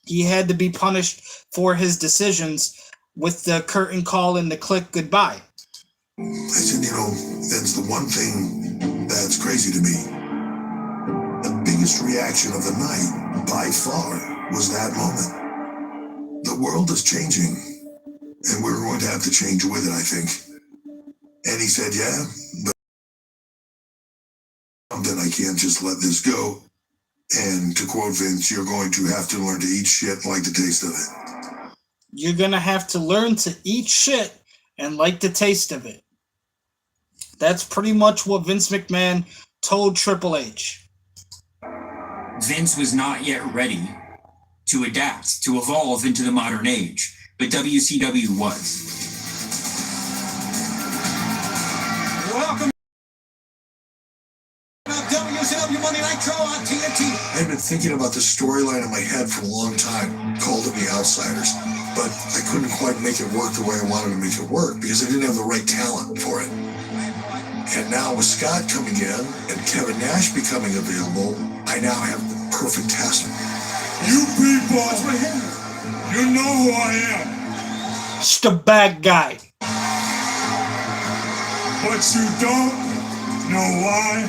He had to be punished for his decisions with the curtain call and the Click goodbye. I said, you know, that's the one thing that's crazy to me. The biggest reaction of the night, by far, was that moment. The world is changing, and we're going to have to change with it, I think. And he said, yeah, but then I can't just let this go. And to quote Vince, you're going to have to learn to eat shit like the taste of it. you're going to have to learn to eat shit and like the taste of it. That's pretty much what Vince McMahon told Triple H. Vince was not yet ready to adapt, to evolve into the modern age, but WCW was. Welcome to WCW Monday Nitro on TNT. I've been thinking about this storyline in my head for a long time, called it The Outsiders, but I couldn't quite make it work the way I wanted to make it work because I didn't have the right talent for it. And now with Scott coming in and Kevin Nash becoming available, I now have the perfect test. You people, you know who I am. It's the bad guy. But you don't know why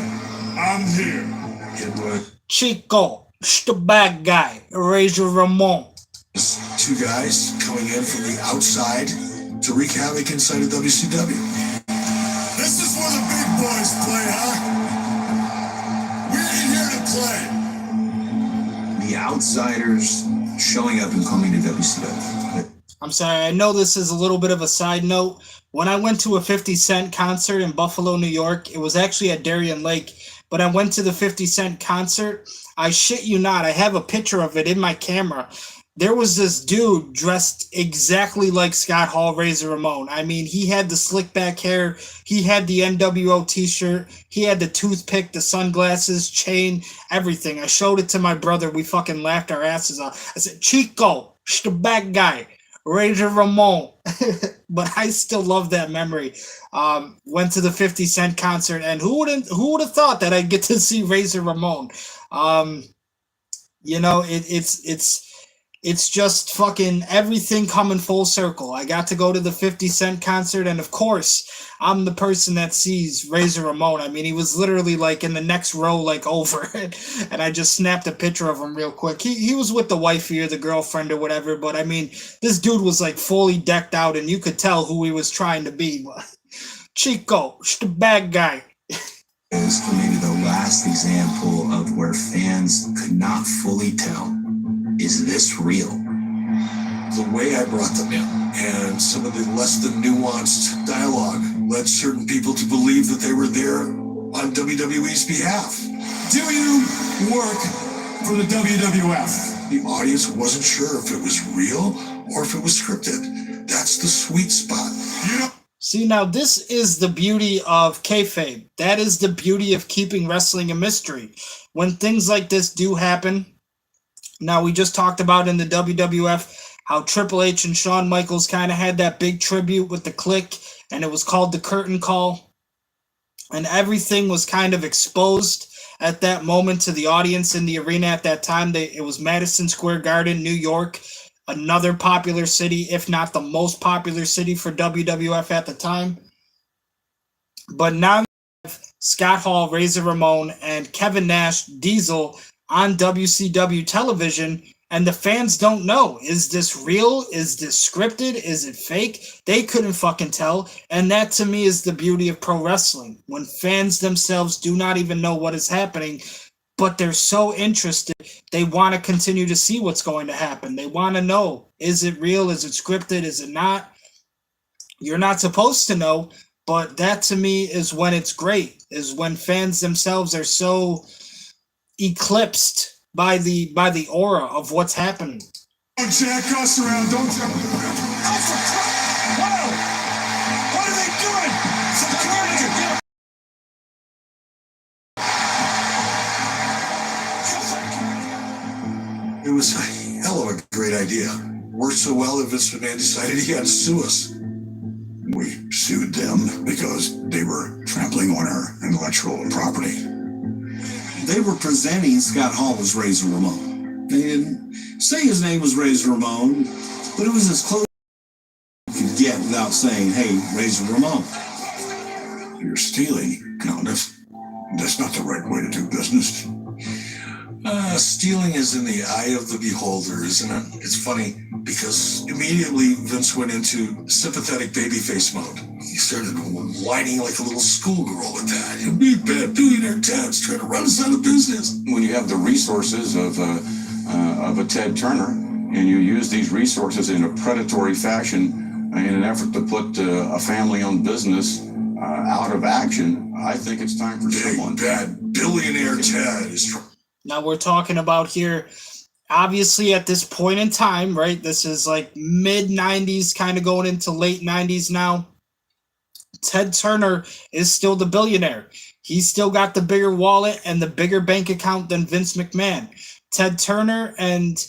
I'm here. Chico, it's the bad guy. Razor Ramon. Two guys coming in from the outside to wreak havoc inside of WCW. This is where the big boys play, huh? We ain't here to play. The Outsiders showing up and coming to WCW. I'm sorry, I know this is a little bit of a side note. When I went to a 50 Cent concert in Buffalo, New York, it was actually at Darien Lake, but I went to the 50 Cent concert. I shit you not, I have a picture of it in my camera. There was this dude dressed exactly like Scott Hall, Razor Ramon. I mean, he had the slick back hair, he had the NWO t-shirt, he had the toothpick, the sunglasses, chain, everything. I showed it to my brother. We fucking laughed our asses off. I said, Chico, it's the bad guy, Razor Ramon. But I still love that memory. Went to the 50 Cent concert, and who would have thought that I'd get to see Razor Ramon? You know, it's just fucking everything coming full circle. I got to go to the 50 Cent concert, and of course, I'm the person that sees Razor Ramon. I mean, he was literally like in the next row, like over it, and I just snapped a picture of him real quick. He was with the wifey or the girlfriend or whatever, but I mean, this dude was like fully decked out, and you could tell who he was trying to be. Chico, it's the bad guy. Is maybe the last example of where fans could not fully tell, is this real? The way I brought them in and some of the less than nuanced dialogue led certain people to believe that they were there on WWE's behalf. Do you work for the WWF? The audience wasn't sure if it was real or if it was scripted. That's the sweet spot. You know. See, now this is the beauty of kayfabe. That is the beauty of keeping wrestling a mystery. When things like this do happen, now we just talked about in the WWF how Triple H and Shawn Michaels kind of had that big tribute with the Click, and it was called the Curtain Call. And everything was kind of exposed at that moment to the audience in the arena at that time. It was Madison Square Garden, New York. Another popular city, if not the most popular city for WWF at the time. But now you have Scott Hall, Razor Ramon, and Kevin Nash, Diesel on WCW television, and the fans don't know. Is this real? Is this scripted? Is it fake? They couldn't fucking tell. And that to me is the beauty of pro wrestling. When fans themselves do not even know what is happening, but they're so interested, they want to continue to see what's going to happen. They want to know, is it real? Is it scripted? Is it not? You're not supposed to know, but that to me is when it's great, is when fans themselves are so eclipsed by the aura of what's happening. Don't jack us around, don't you? Whoa! What are they doing? Security! It was a hell of a great idea. Worked so well that Vince McMahon decided he had to sue us. We sued them because they were trampling on our intellectual property. They were presenting Scott Hall as Razor Ramon. They didn't say his name was Razor Ramon, but it was as close as you could get without saying, hey, Razor Ramon. You're stealing. No, that's not the right way to do business. Stealing is in the eye of the beholder, isn't it? It's funny because immediately Vince went into sympathetic babyface mode. He started whining like a little schoolgirl with that. He'd be bad doing our tabs, trying to run us out of business. When you have the resources of a Ted Turner and you use these resources in a predatory fashion in an effort to put a family-owned business out of action, I think it's time for someone. Bad billionaire Ted is. Now we're talking about here, obviously at this point in time, right? This is like mid 90s, kind of going into late 90s now. Ted Turner is still the billionaire. He's still got the bigger wallet and the bigger bank account than Vince McMahon. Ted Turner and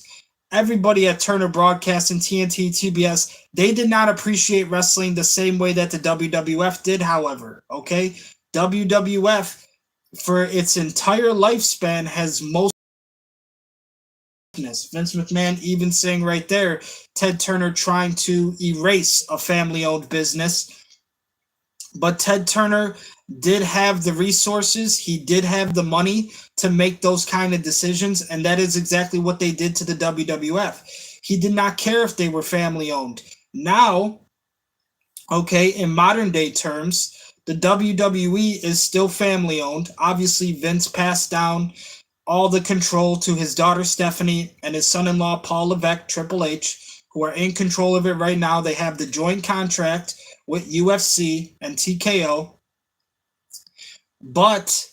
everybody at Turner Broadcasting, TNT, TBS, they did not appreciate wrestling the same way that the WWF did, however, okay? WWF, for its entire lifespan, has most Vince McMahon even saying right there, Ted Turner trying to erase a family-owned business. But Ted Turner did have the resources. He did have the money to make those kind of decisions, and that is exactly what they did to the WWF. He did not care if they were family-owned. Now, okay, in modern-day terms, the WWE is still family-owned. Obviously, Vince passed down all the control to his daughter Stephanie and his son-in-law Paul Levesque, Triple H, who are in control of it right now. They have the joint contract with UFC and TKO. But,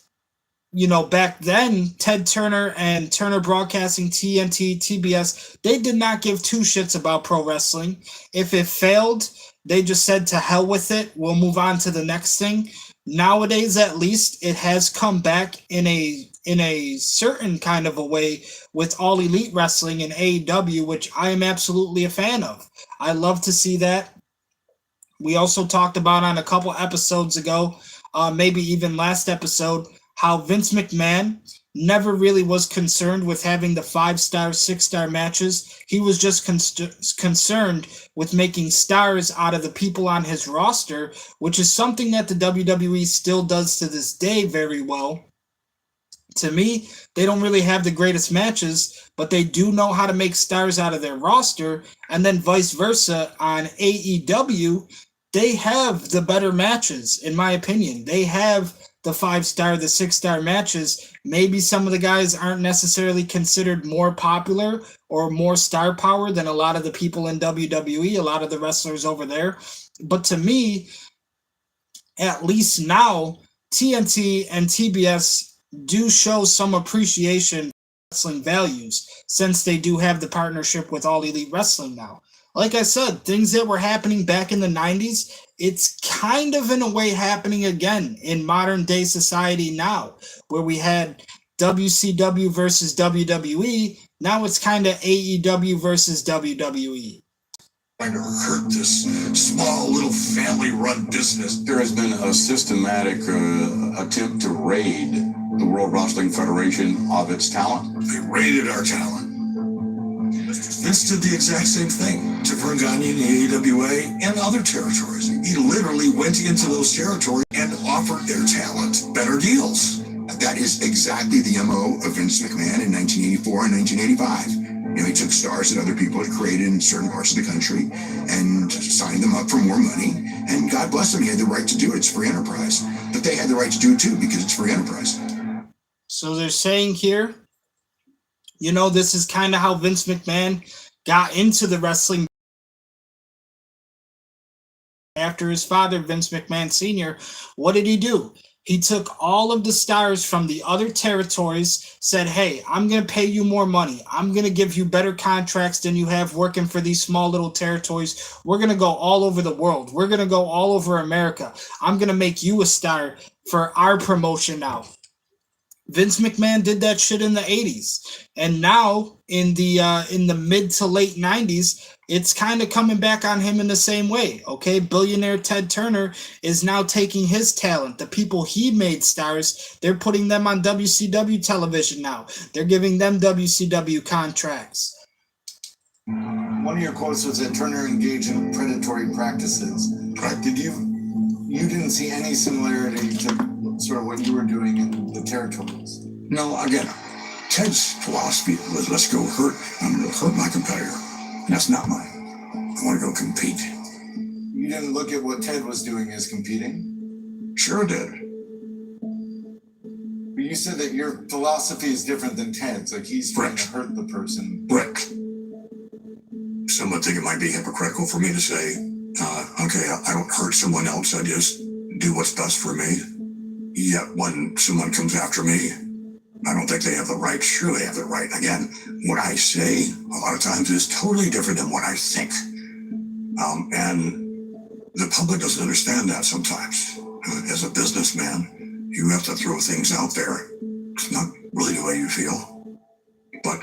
you know, back then, Ted Turner and Turner Broadcasting, TNT, TBS, they did not give two shits about pro wrestling. If it failed, they just said to hell with it. We'll move on to the next thing. Nowadays, at least, it has come back in a certain kind of a way with All Elite Wrestling and AEW, which I am absolutely a fan of. I love to see that. We also talked about on a couple episodes ago, maybe even last episode, how Vince McMahon never really was concerned with having the 5-star, 6-star matches. He was just concerned with making stars out of the people on his roster, which is something that the WWE still does to this day very well. To me, they don't really have the greatest matches, but they do know how to make stars out of their roster, and then vice versa on AEW, they have the better matches, in my opinion. They have the 5-star, the 6-star matches. Maybe some of the guys aren't necessarily considered more popular or more star power than a lot of the people in WWE, a lot of the wrestlers over there. But to me, at least now, TNT and TBS do show some appreciation for wrestling values since they do have the partnership with All Elite Wrestling now. Like I said, things that were happening back in the 90s, it's kind of in a way happening again in modern day society now, where we had WCW versus WWE. Now it's kind of AEW versus WWE. Trying to hurt this small little family-run business. There has been a systematic attempt to raid the World Wrestling Federation of its talent. They raided our talent. Vince did the exact same thing to Vern Gagne in the AWA and other territories. He literally went into those territories and offered their talent better deals. That is exactly the MO of Vince McMahon in 1984 and 1985. You know, he took stars that other people had created in certain parts of the country and signed them up for more money. And God bless him, he had the right to do it. It's free enterprise. But they had the right to do it too because it's free enterprise. So they're saying here, you know, this is kind of how Vince McMahon got into the wrestling after his father, Vince McMahon Sr. What did he do? He took all of the stars from the other territories, said, hey, I'm going to pay you more money. I'm going to give you better contracts than you have working for these small little territories. We're going to go all over the world. We're going to go all over America. I'm going to make you a star for our promotion now. Vince McMahon did that shit in the 80s. And now in the mid to late 90s, it's kind of coming back on him in the same way. Okay, billionaire Ted Turner is now taking his talent, the people he made stars, they're putting them on WCW television now. They're giving them WCW contracts. One of your quotes was that Turner engaged in predatory practices. Did you didn't see any similarity to sort of what you were doing in the territories? No, again, Ted's philosophy was let's go hurt. I'm going to hurt my competitor. And that's not mine. I want to go compete. You didn't look at what Ted was doing as competing? Sure did. But you said that your philosophy is different than Ted's. Like he's trying to hurt the person. Correct. some would think it might be hypocritical for me to say, okay, I don't hurt someone else. I just do what's best for me. Yet when someone comes after me, I don't think they have the right. Sure, they have the right. Again, what I say a lot of times is totally different than what I think. And the public doesn't understand that sometimes. As a businessman, you have to throw things out there. It's not really the way you feel, but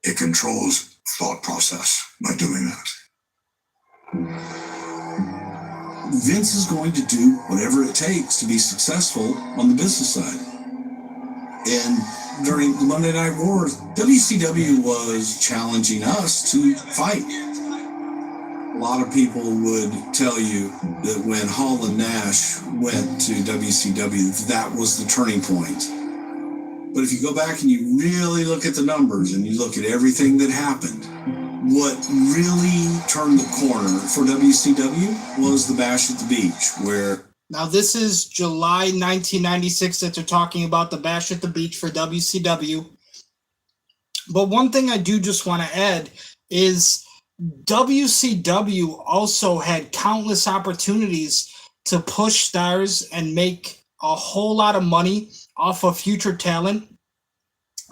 it controls thought process by doing that. Vince is going to do whatever it takes to be successful on the business side. And during the Monday Night Wars, WCW was challenging us to fight. A lot of people would tell you that when Hall and Nash went to WCW, that was the turning point. But if you go back and you really look at the numbers and you look at everything that happened, what really turned the corner for WCW was the Bash at the Beach, where... Now, this is July 1996 that they're talking about, the Bash at the Beach for WCW. But one thing I do just want to add is WCW also had countless opportunities to push stars and make a whole lot of money off of future talent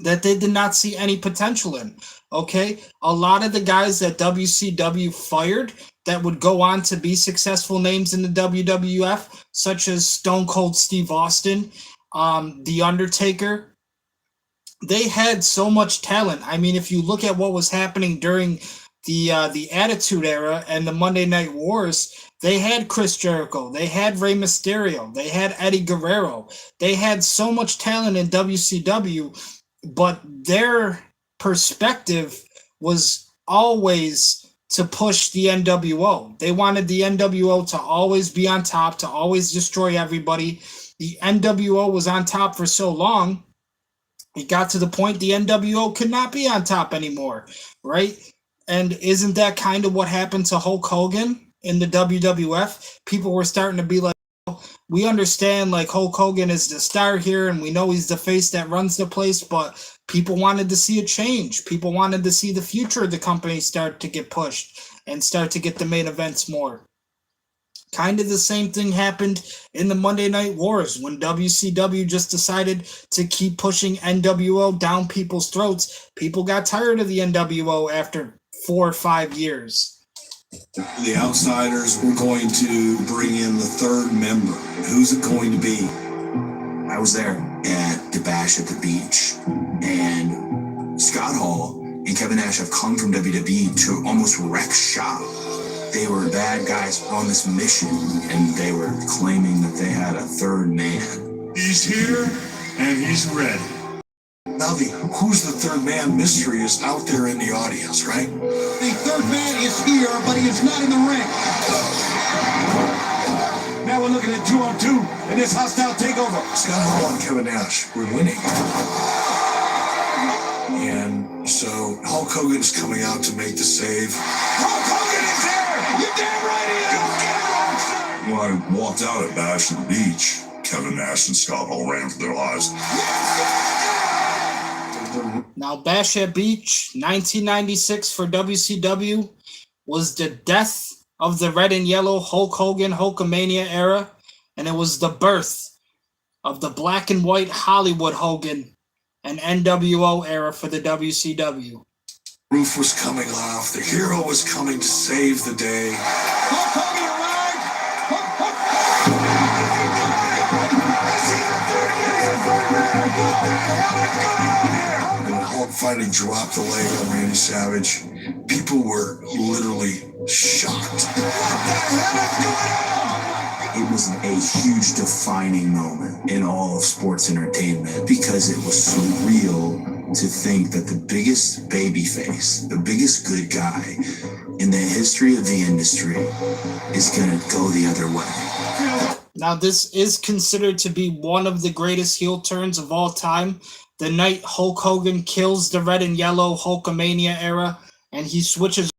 that they did not see any potential in. Okay, a lot of the guys that WCW fired that would go on to be successful names in the WWF, such as Stone Cold Steve Austin, The Undertaker, they had so much talent. I mean, if you look at what was happening during the Attitude Era and the Monday Night Wars, they had Chris Jericho, they had Rey Mysterio, they had Eddie Guerrero. They had so much talent in WCW, but their perspective was always to push the NWO. They wanted the NWO to always be on top, to always destroy everybody. The NWO was on top for so long, it got to the point the NWO could not be on top anymore, right? And isn't that kind of what happened to Hulk Hogan in the WWF? People were starting to be like, we understand like Hulk Hogan is the star here and we know he's the face that runs the place, but people wanted to see a change. People wanted to see the future of the company start to get pushed and start to get the main events more. Kind of the same thing happened in the Monday Night Wars when WCW just decided to keep pushing NWO down people's throats. People got tired of the NWO after 4 or 5 years. The Outsiders were going to bring in the third member. Who's it going to be? I was there at the Bash at the Beach, and Scott Hall and Kevin Nash have come from WWE to almost wreck shop. They were bad guys on this mission, and they were claiming that they had a third man. He's here, and he's ready. Now the who's the third man mystery is out there in the audience, right? The third man is here, but he is not in the ring. Now we're looking at 2-on-2 in this hostile takeover. Scott Hall and Kevin Nash were winning. And so Hulk Hogan's coming out to make the save. Hulk Hogan is here! You're damn right he is! When I walked out at Bash at the Beach, Kevin Nash and Scott Hall ran for their lives. Now, Bash at Beach, 1996 for WCW, was the death of the red and yellow Hulk Hogan Hulkamania era, and it was the birth of the black and white Hollywood Hogan and NWO era for the WCW. Roof was coming off. The hero was coming to save the day. Hulk Hogan arrived! When Hulk finally dropped the leg on Randy Savage, people were literally shocked. It was a huge defining moment in all of sports entertainment because it was surreal to think that the biggest babyface, the biggest good guy in the history of the industry is going to go the other way. Now, this is considered to be one of the greatest heel turns of all time. The night Hulk Hogan kills the red and yellow Hulkamania era, and he switches.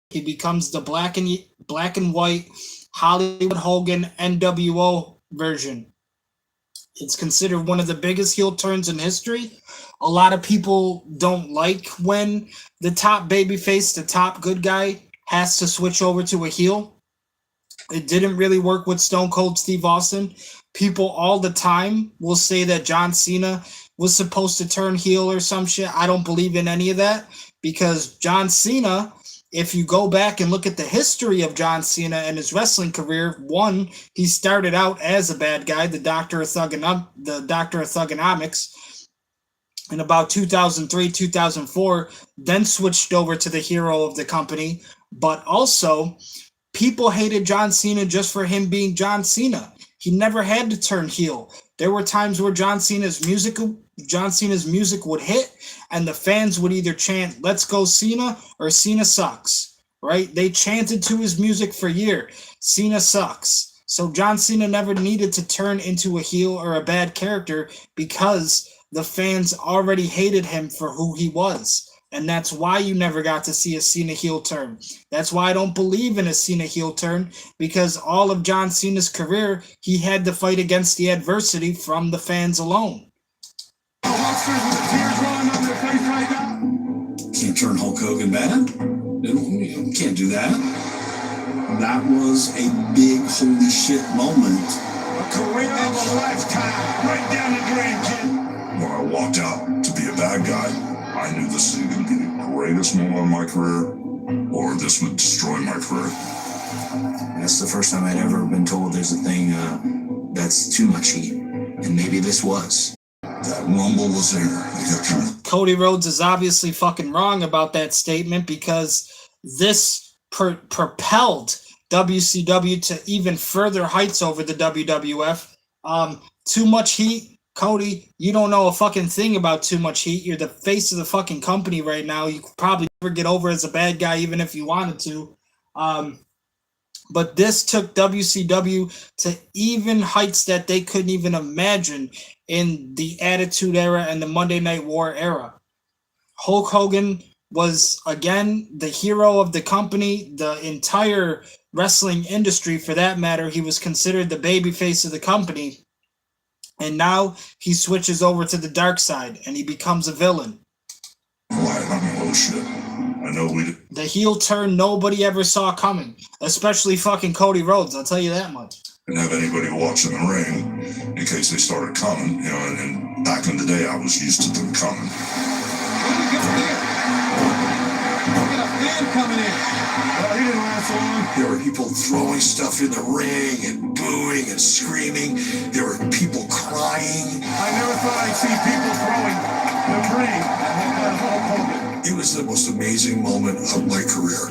He becomes the black and white Hollywood Hogan NWO version. It's considered one of the biggest heel turns in history. A lot of people don't like when the top babyface, the top good guy, has to switch over to a heel. It didn't really work with Stone Cold Steve Austin. People all the time will say that John Cena was supposed to turn heel or some shit. I don't believe in any of that, because John Cena, if you go back and look at the history of John Cena and his wrestling career, one, he started out as a bad guy, the Doctor of Thugonomics, in about 2003, 2004, then switched over to the hero of the company. But also, people hated John Cena just for him being John Cena. He never had to turn heel. There were times where John Cena's music would hit, and the fans would either chant, "Let's go Cena," or "Cena sucks," right? They chanted to his music for years, "Cena sucks." So John Cena never needed to turn into a heel or a bad character, because the fans already hated him for who he was. And that's why you never got to see a Cena heel turn. That's why I don't believe in a Cena heel turn, because all of John Cena's career, he had to fight against the adversity from the fans alone. Can't turn Hulk Hogan bad. You can't do that. That was a big holy shit moment. A career of a lifetime, right down the drain, kid. When I walked out to be a bad guy, I knew this was going to be the greatest moment of my career, or this would destroy my career. That's the first time I'd ever been told there's a thing that's too much heat, and maybe this was. That rumble was there. Cody Rhodes is obviously fucking wrong about that statement, because this propelled WCW to even further heights over the WWF. Too much heat. Cody, you don't know a fucking thing about Too Much Heat. You're the face of the fucking company right now. You could probably never get over as a bad guy, even if you wanted to. But this took WCW to even heights that they couldn't even imagine in the Attitude Era and the Monday Night War era. Hulk Hogan was, again, the hero of the company, the entire wrestling industry for that matter. He was considered the babyface of the company. And now he switches over to the dark side and he becomes a villain. I know we did. The heel turn nobody ever saw coming, especially fucking Cody Rhodes, I'll tell you that much. Didn't have anybody watching the ring in case they started coming, you know, and back in the day I was used to them coming. Coming in. Well, he didn't last long. There were people throwing stuff in the ring and booing and screaming. There were people crying. I never thought I'd see people throwing the ring. It was the most amazing moment of my career.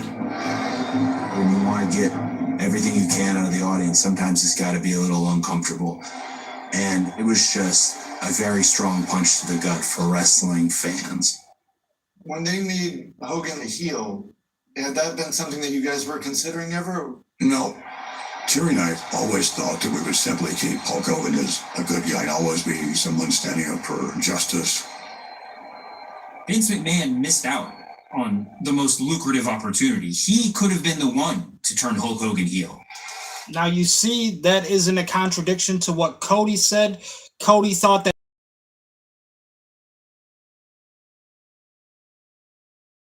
When you want to get everything you can out of the audience, sometimes it's got to be a little uncomfortable. And it was just a very strong punch to the gut for wrestling fans. When they made Hogan the heel, had that been something that you guys were considering ever? No. Terry and I always thought that we would simply keep Hulk Hogan as a good guy and always be someone standing up for justice. Vince McMahon missed out on the most lucrative opportunity. He could have been the one to turn Hulk Hogan heel. Now you see, that isn't a contradiction to what Cody said. Cody thought that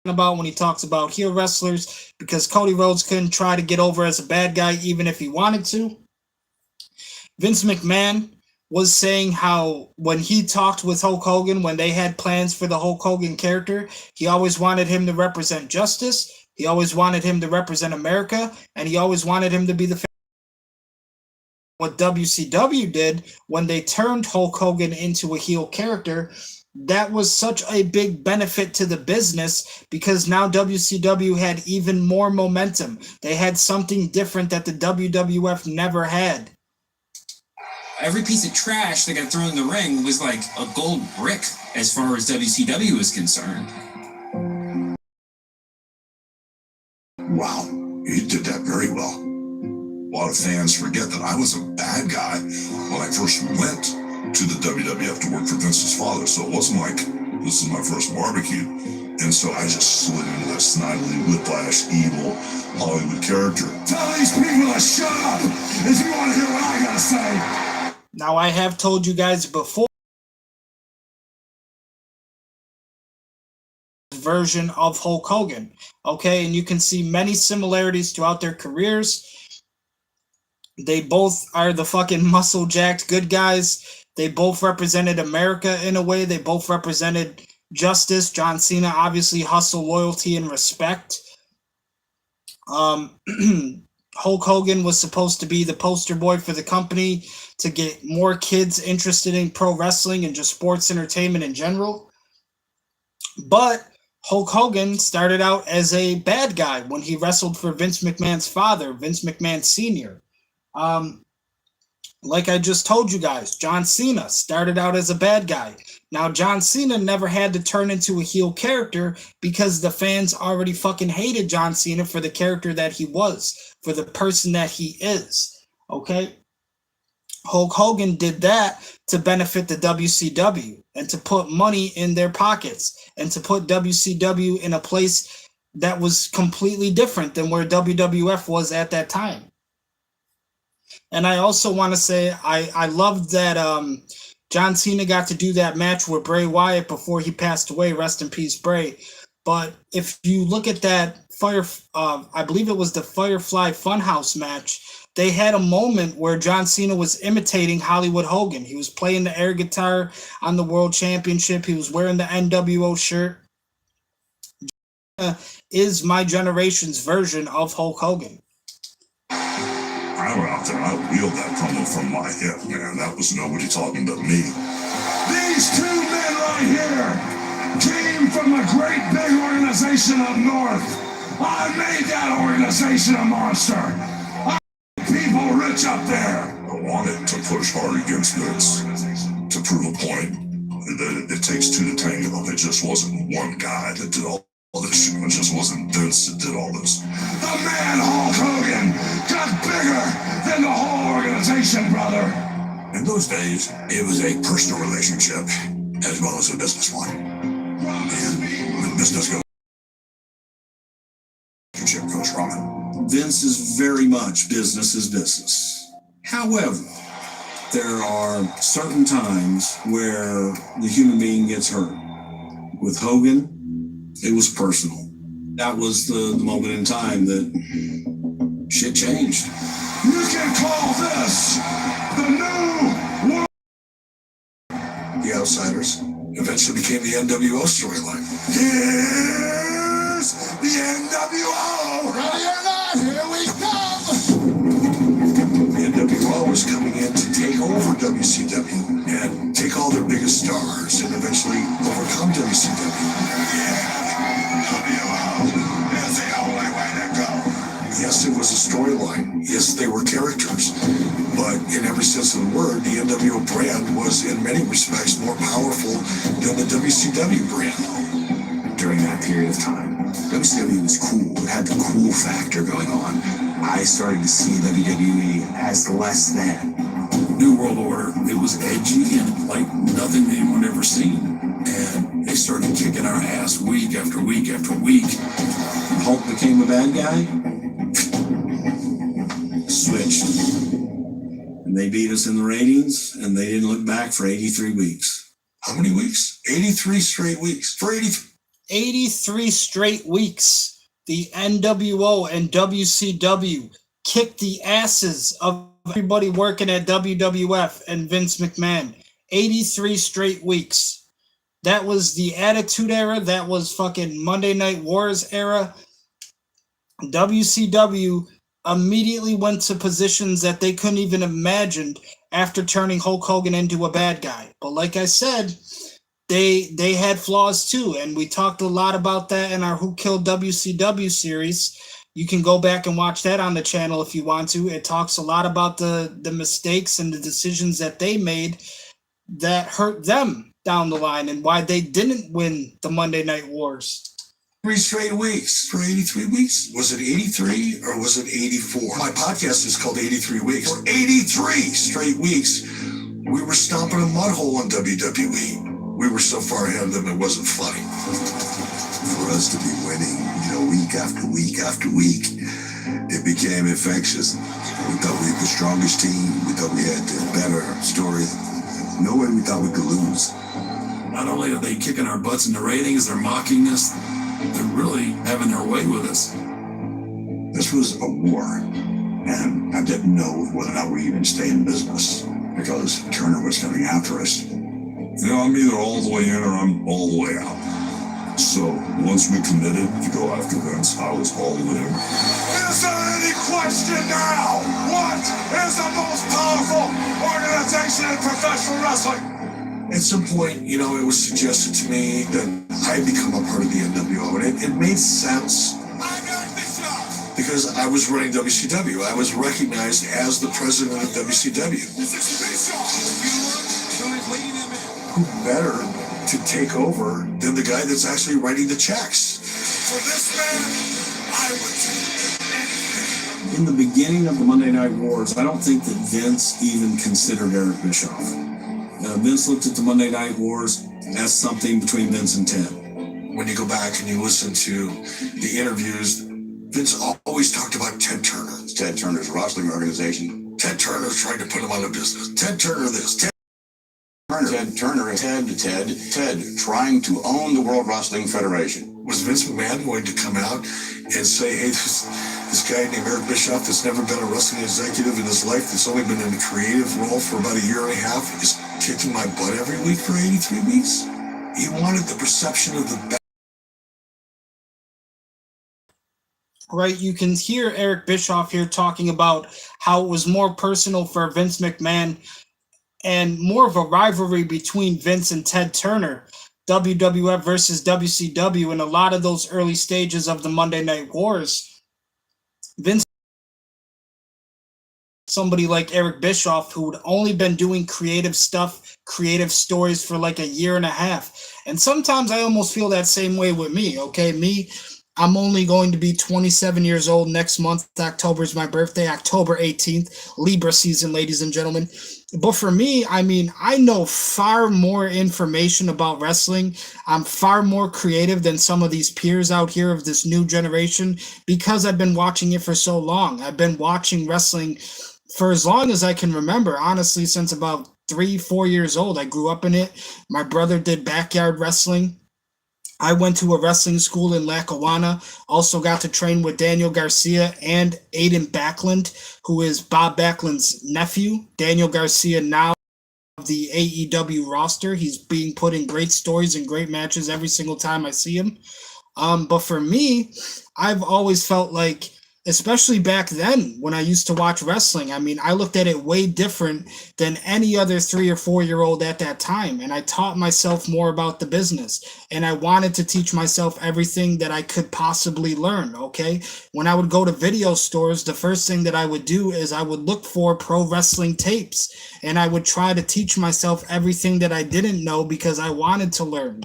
about when he talks about heel wrestlers, because Cody Rhodes couldn't try to get over as a bad guy even if he wanted to. Vince McMahon was saying how when he talked with Hulk Hogan, when they had plans for the Hulk Hogan character, he always wanted him to represent justice, he always wanted him to represent America, and he always wanted him to be the what WCW did when they turned Hulk Hogan into a heel character. That was such a big benefit to the business, because now WCW had even more momentum. They had something different that the WWF never had. Every piece of trash that got thrown in the ring was like a gold brick as far as WCW was concerned. Wow, he did that very well. A lot of fans forget that I was a bad guy when I first went to the WWF to work for Vince's father, so it wasn't like this is my first barbecue. And so I just slid into that snidely, whiplash, evil Hollywood character. Tell these people to shut up if you want to hear what I gotta say. Now, I have told you guys before, version of Hulk Hogan, okay? And you can see many similarities throughout their careers. They both are the fucking muscle-jacked good guys. They both represented America in a way. They both represented justice. John Cena, obviously, hustle, loyalty, and respect. Hulk Hogan was supposed to be the poster boy for the company to get more kids interested in pro wrestling and just sports entertainment in general. But Hulk Hogan started out as a bad guy when he wrestled for Vince McMahon's father, Vince McMahon Sr. Like I just told you guys, John Cena started out as a bad guy. Now, John Cena never had to turn into a heel character because the fans already fucking hated John Cena for the character that he was, for the person that he is. Okay? Hulk Hogan did that to benefit the WCW and to put money in their pockets and to put WCW in a place that was completely different than where WWF was at that time. And I also want to say I loved that John Cena got to do that match with Bray Wyatt before he passed away. Rest in peace, Bray. But if you look at that I believe it was the Firefly Funhouse match, they had a moment where John Cena was imitating Hollywood Hogan. He was playing the air guitar on the World Championship. He was wearing the NWO shirt. Is my generation's version of Hulk Hogan. I went out there, I wheeled that promo from my hip, man. That was nobody talking but me. These two men right here came from a great big organization up north. I made that organization a monster. I made people rich up there. I wanted to push hard against Vince to prove a point that it takes two to tango. It just wasn't one guy that did all this shit. It just wasn't Vince that did all this. The man Hulk Hogan got bigger than the whole organization, brother. In those days, it was a personal relationship as well as a business one. And when business goes, relationship goes wrong. Vince is very much business is business. However, there are certain times where the human being gets hurt. With Hogan, it was personal. That was the moment in time that shit changed. You can call this the new world. The Outsiders eventually became the NWO storyline. Here's the NWO. Ready or not, here we come. The NWO was coming in to take over WCW and take all their biggest stars and eventually overcome WCW. It's the only way to go. Yes, it was a storyline. Yes, they were characters. But in every sense of the word, the NWO brand was in many respects more powerful than the WCW brand. During that period of time, WCW was cool. It had the cool factor going on. I started to see WWE as less than. New World Order, it was edgy and like nothing anyone ever seen. And they started kicking our ass week after week after week. When Hulk became a bad guy, switched. And they beat us in the ratings, and they didn't look back for 83 weeks. How many weeks? 83 straight weeks. For 83 straight weeks, the NWO and WCW kicked the asses of everybody working at WWF and Vince McMahon. 83 straight weeks. That was the Attitude Era. That was fucking Monday Night Wars era. WCW immediately went to positions that they couldn't even imagine after turning Hulk Hogan into a bad guy. But like I said, they had flaws too, and we talked a lot about that in our Who Killed WCW series. You can go back and watch that on the channel if you want to. It talks a lot about the mistakes and the decisions that they made that hurt them down the line and why they didn't win the Monday Night Wars. 3 straight weeks. For 83 weeks? Was it 83 or was it 84? My podcast is called 83 Weeks. For 83 straight weeks, we were stomping a mud hole in WWE. We were so far ahead of them, it wasn't funny. For us to be winning, week after week after week, it became infectious. We thought we had the strongest team. We thought we had the better story. No way we thought we could lose. Not only are they kicking our butts in the ratings, they're mocking us. They're really having their way with us. This was a war, and I didn't know whether or not we even stay in business because Turner was coming after us. You know, I'm either all the way in or I'm all the way out. So once we committed to go after Vince, I was all in. Is there any question now? What is the most powerful organization in professional wrestling? At some point, you know, it was suggested to me that I become a part of the NWO, and it made sense because I was running WCW. I was recognized as the president of WCW. Who better to take over than the guy that's actually writing the checks? For this man, I would do anything. In the beginning of the Monday Night Wars, I don't think that Vince even considered Eric Bischoff. Vince looked at the Monday Night Wars as something between Vince and Ted. When you go back and you listen to the interviews, Vince always talked about Ted Turner. Ted Turner's wrestling organization. Ted Turner tried to put him out of business. Ted Turner this. Ted trying to own the World Wrestling Federation. Was Vince McMahon going to come out and say, hey, this guy named Eric Bischoff that's never been a wrestling executive in his life, that's only been in a creative role for about a year and a half, is kicking my butt every week for 83 weeks? He wanted the perception of the right, you can hear Eric Bischoff here talking about how it was more personal for Vince McMahon and more of a rivalry between Vince and Ted Turner, WWF versus WCW, in a lot of those early stages of the Monday Night Wars. Vince, somebody like Eric Bischoff, who had only been doing creative stuff, creative stories for like a year and a half. And sometimes I almost feel that same way with me, okay? I'm only going to be 27 years old next month. October is my birthday, October 18th, Libra season, ladies and gentlemen. But for me, I mean, I know far more information about wrestling. I'm far more creative than some of these peers out here of this new generation because I've been watching it for so long. I've been watching wrestling for as long as I can remember, honestly, since about 3-4 years old. I grew up in it. My brother did backyard wrestling. I went to a wrestling school in Lackawanna, also got to train with Daniel Garcia and Aiden Backlund, who is Bob Backlund's nephew. Daniel Garcia now of the AEW roster. He's being put in great stories and great matches every single time I see him. But for me, I've always felt like, especially back then when I used to watch wrestling, I mean, I looked at it way different than any other 3 or 4 year old at that time. And I taught myself more about the business, and I wanted to teach myself everything that I could possibly learn. Okay. When I would go to video stores, the first thing that I would do is I would look for pro wrestling tapes, and I would try to teach myself everything that I didn't know because I wanted to learn.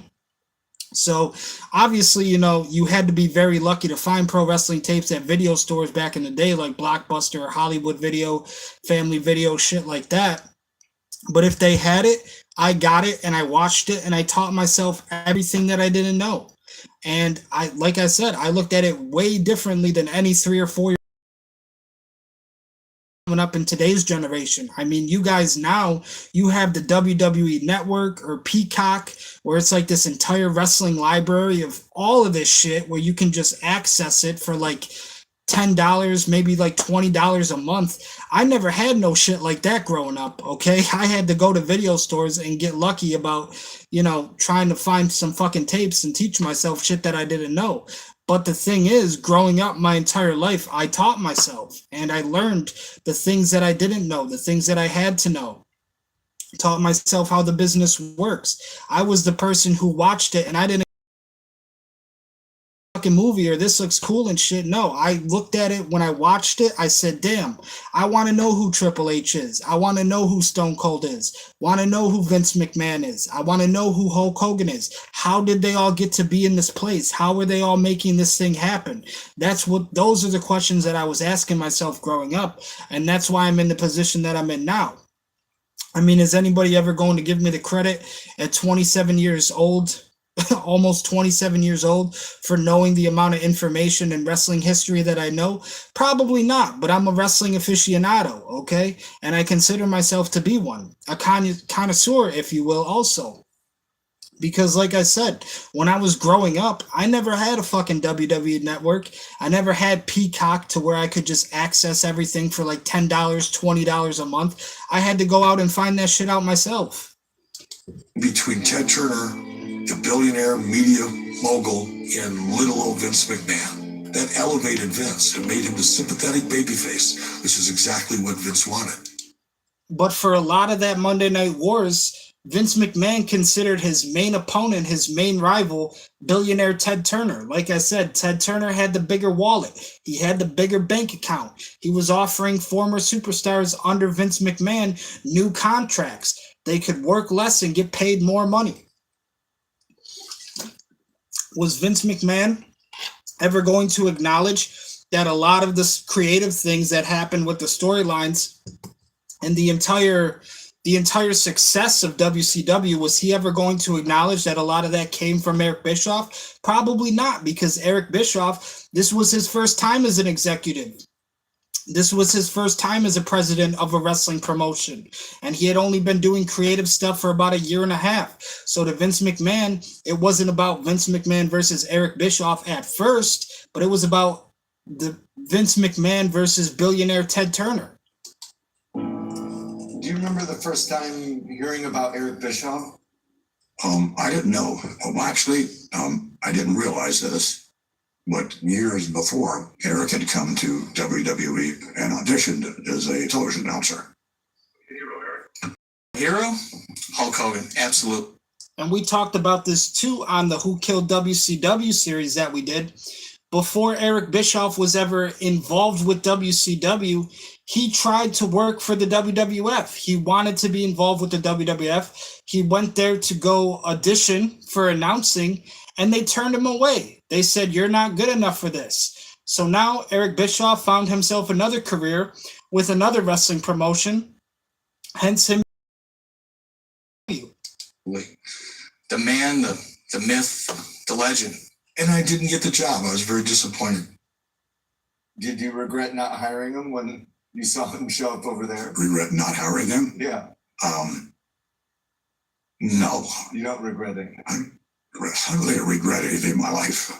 So obviously, you know, you had to be very lucky to find pro wrestling tapes at video stores back in the day, like Blockbuster or Hollywood Video, Family Video, shit like that. But if they had it, I got it and I watched it and I taught myself everything that I didn't know. And like I said, I looked at it way differently than any 3 or 4 year up in today's generation. I mean, you guys now, you have the WWE Network or Peacock, where it's like this entire wrestling library of all of this shit where you can just access it for like $10, maybe like $20 a month. I never had no shit like that growing up, okay? I had to go to video stores and get lucky about, you know, trying to find some fucking tapes and teach myself shit that I didn't know. But the thing is, growing up my entire life, I taught myself and I learned the things that I didn't know, the things that I had to know. Taught myself how the business works. I was the person who watched it and I didn't fucking movie or this looks cool and shit. No, I looked at it when I watched it. I said, damn, I want to know who Triple H is. I want to know who Stone Cold is. Want to know who Vince McMahon is. I want to know who Hulk Hogan is. How did they all get to be in this place? How are they all making this thing happen? Those are the questions that I was asking myself growing up. And that's why I'm in the position that I'm in now. I mean, is anybody ever going to give me the credit at 27 years old almost 27 years old for knowing the amount of information and wrestling history that I know? Probably not, but I'm a wrestling aficionado, okay? And I consider myself to be one, a connoisseur, if you will, also. Because like I said, when I was growing up, I never had a fucking WWE network. I never had Peacock to where I could just access everything for like $10, $20 a month. I had to go out and find that shit out myself. Between Ted Turner, the billionaire media mogul, and little old Vince McMahon, that elevated Vince and made him the sympathetic babyface, which is exactly what Vince wanted. But for a lot of that Monday Night Wars, Vince McMahon considered his main opponent, his main rival, billionaire Ted Turner. Like I said, Ted Turner had the bigger wallet. He had the bigger bank account. He was offering former superstars under Vince McMahon new contracts. They could work less and get paid more money. Was Vince McMahon ever going to acknowledge that a lot of the creative things that happened with the storylines and the entire success of WCW, was he ever going to acknowledge that a lot of that came from Eric Bischoff? Probably not, because Eric Bischoff, this was his first time as an executive. This was his first time as a president of a wrestling promotion, and he had only been doing creative stuff for about a year and a half. So to Vince McMahon, it wasn't about Vince McMahon versus Eric Bischoff at first, but it was about the Vince McMahon versus billionaire Ted Turner. Do you remember the first time hearing about Eric Bischoff? I didn't know. Actually, I didn't realize this. But years before, Eric had come to WWE and auditioned as a television announcer. Hero? Hulk Hogan, absolute. And we talked about this too on the Who Killed WCW series that we did. Before Eric Bischoff was ever involved with WCW, he tried to work for the WWF. He wanted to be involved with the WWF. He went there to go audition for announcing, and they turned him away. They said, "You're not good enough for this." So now Eric Bischoff found himself another career with another wrestling promotion, hence him. The man, the myth, the legend. And I didn't get the job. I was very disappointed. Did you regret not hiring him when you saw him show up over there? Regret not hiring him? Yeah. No. You don't regret it? I don't think I regret anything in my life.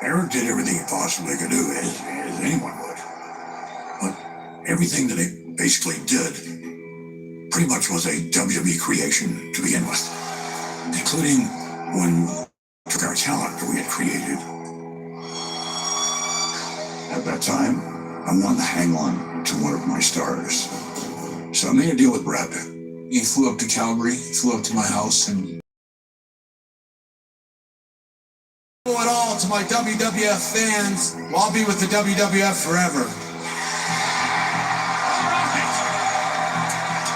Eric did everything he possibly could do, as anyone would. But everything that he basically did pretty much was a WWE creation to begin with, including when we took our talent that we had created. At that time, I wanted to hang on to one of my stars. So I made a deal with Brett. He flew up to Calgary, flew up to my house, and Hello at all to my WWF fans. Well, I'll be with the WWF forever.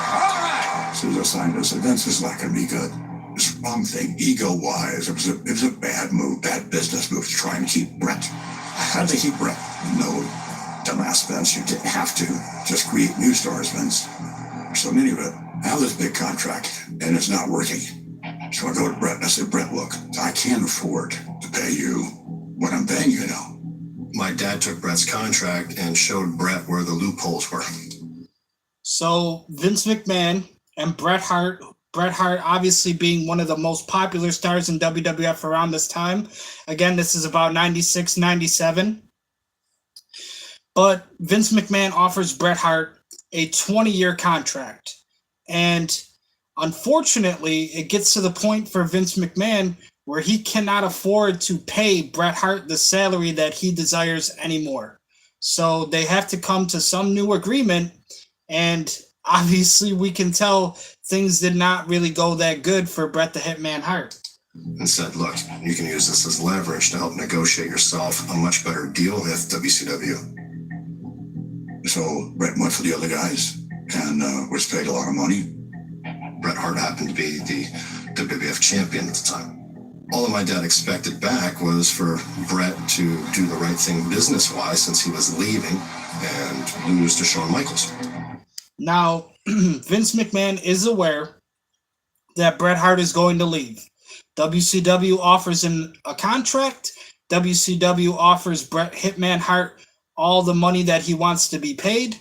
All right. As soon as I signed this, Vince is not going to be good. This wrong thing, ego-wise, it was a bad move, bad business move to try and keep Brett. How did they keep Brett? No, dumbass Vince, you didn't have to. Just create new stars, Vince. So in any event, I have this big contract, and it's not working. So I go to Brett and I say, "Brett, look, I can't afford to pay you what I'm paying you now." My dad took Brett's contract and showed Brett where the loopholes were. So Vince McMahon and Bret Hart obviously being one of the most popular stars in WWF around this time. Again, this is about 96, 97. But Vince McMahon offers Bret Hart a 20-year contract. And unfortunately, it gets to the point for Vince McMahon where he cannot afford to pay Bret Hart the salary that he desires anymore. So they have to come to some new agreement, and obviously we can tell things did not really go that good for Bret the Hitman Hart. And said, "Look, you can use this as leverage to help negotiate yourself a much better deal with WCW." So Brett went for the other guys and was paid a lot of money. Bret Hart happened to be the WWF champion at the time. All that my dad expected back was for Bret to do the right thing business-wise since he was leaving and lose to Shawn Michaels. Now, Vince McMahon is aware that Bret Hart is going to leave. WCW offers him a contract. WCW offers Bret Hitman Hart all the money that he wants to be paid.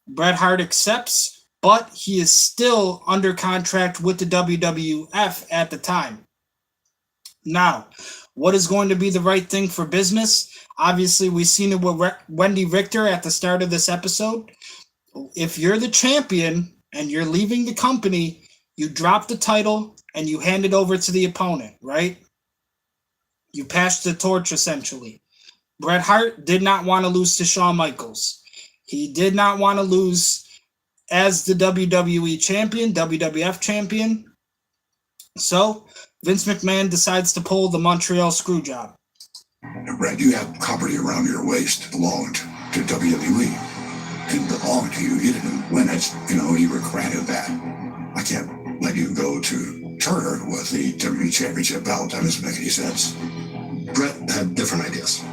Bret Hart accepts, but he is still under contract with the WWF at the time. Now, what is going to be the right thing for business? Obviously, we've seen it with Wendy Richter at the start of this episode. If you're the champion and you're leaving the company, you drop the title and you hand it over to the opponent, right? You pass the torch, essentially. Bret Hart did not want to lose to Shawn Michaels. He did not want to lose as the WWE champion, WWF champion. So Vince McMahon decides to pull the Montreal Screwjob. Brad, you have property around your waist belonged to WWE. Didn't belong to you. You didn't win it. You were granted that. I can't let you go to Turner with the WWE Championship belt. That doesn't make any sense. Bret had different ideas.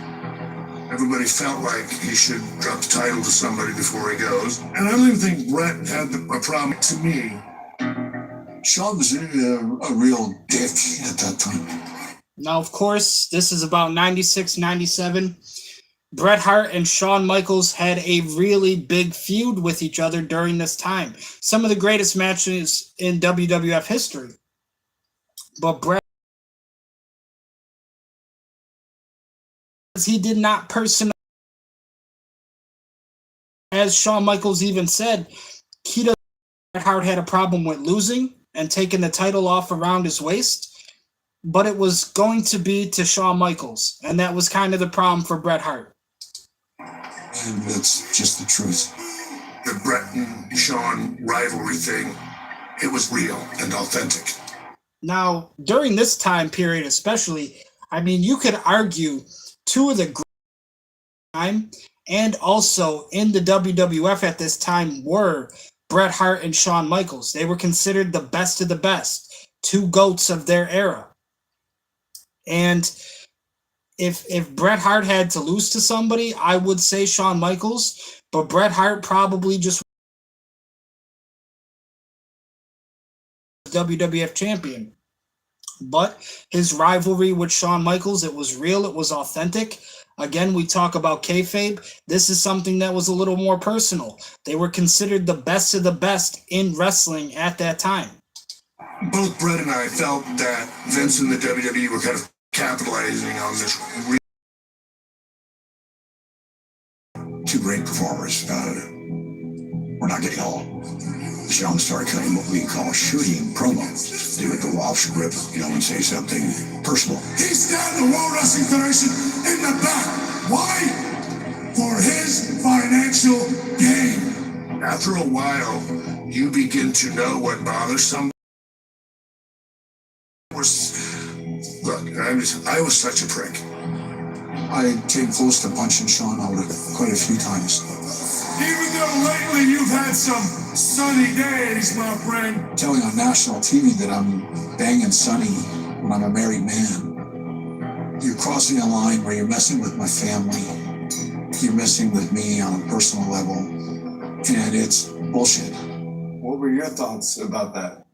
Everybody felt like he should drop the title to somebody before he goes. And I don't even think Bret had a problem. To me, Shawn was a real dick at that time. Now, of course, this is about 96, 97. Bret Hart and Shawn Michaels had a really big feud with each other during this time. Some of the greatest matches in WWF history. But Bret, he did not personally, as Shawn Michaels even said, Bret Hart had a problem with losing and taking the title off around his waist. But it was going to be to Shawn Michaels, and that was kind of the problem for Bret Hart. And that's just the truth. The Bret and Shawn rivalry thing, it was real and authentic. Now, during this time period especially, I mean, you could argue two of the great time and also in the WWF at this time were Bret Hart and Shawn Michaels. They were considered the best of the best, two GOATs of their era. And if Bret Hart had to lose to somebody, I would say Shawn Michaels, but Bret Hart probably just WWF champion. But his rivalry with Shawn Michaels, it was real, it was authentic. Again, we talk about kayfabe. This is something that was a little more personal. They were considered the best of the best in wrestling at that time. Both Bret and I felt that Vince and the WWE were kind of capitalizing on this. Two great performers. We're not getting along. Shawn started cutting what we call shooting promos. They would go off script, and say something personal. He stabbed the World Wrestling Federation in the back. Why? For his financial gain. After a while, you begin to know what bothers somebody. Look, I was such a prick. I came close to punching Shawn out quite a few times. Even though lately you've had some sunny days, my friend. Telling on national TV that I'm banging Sonny when I'm a married man. You're crossing a line where you're messing with my family. You're messing with me on a personal level. And it's bullshit. What were your thoughts about that?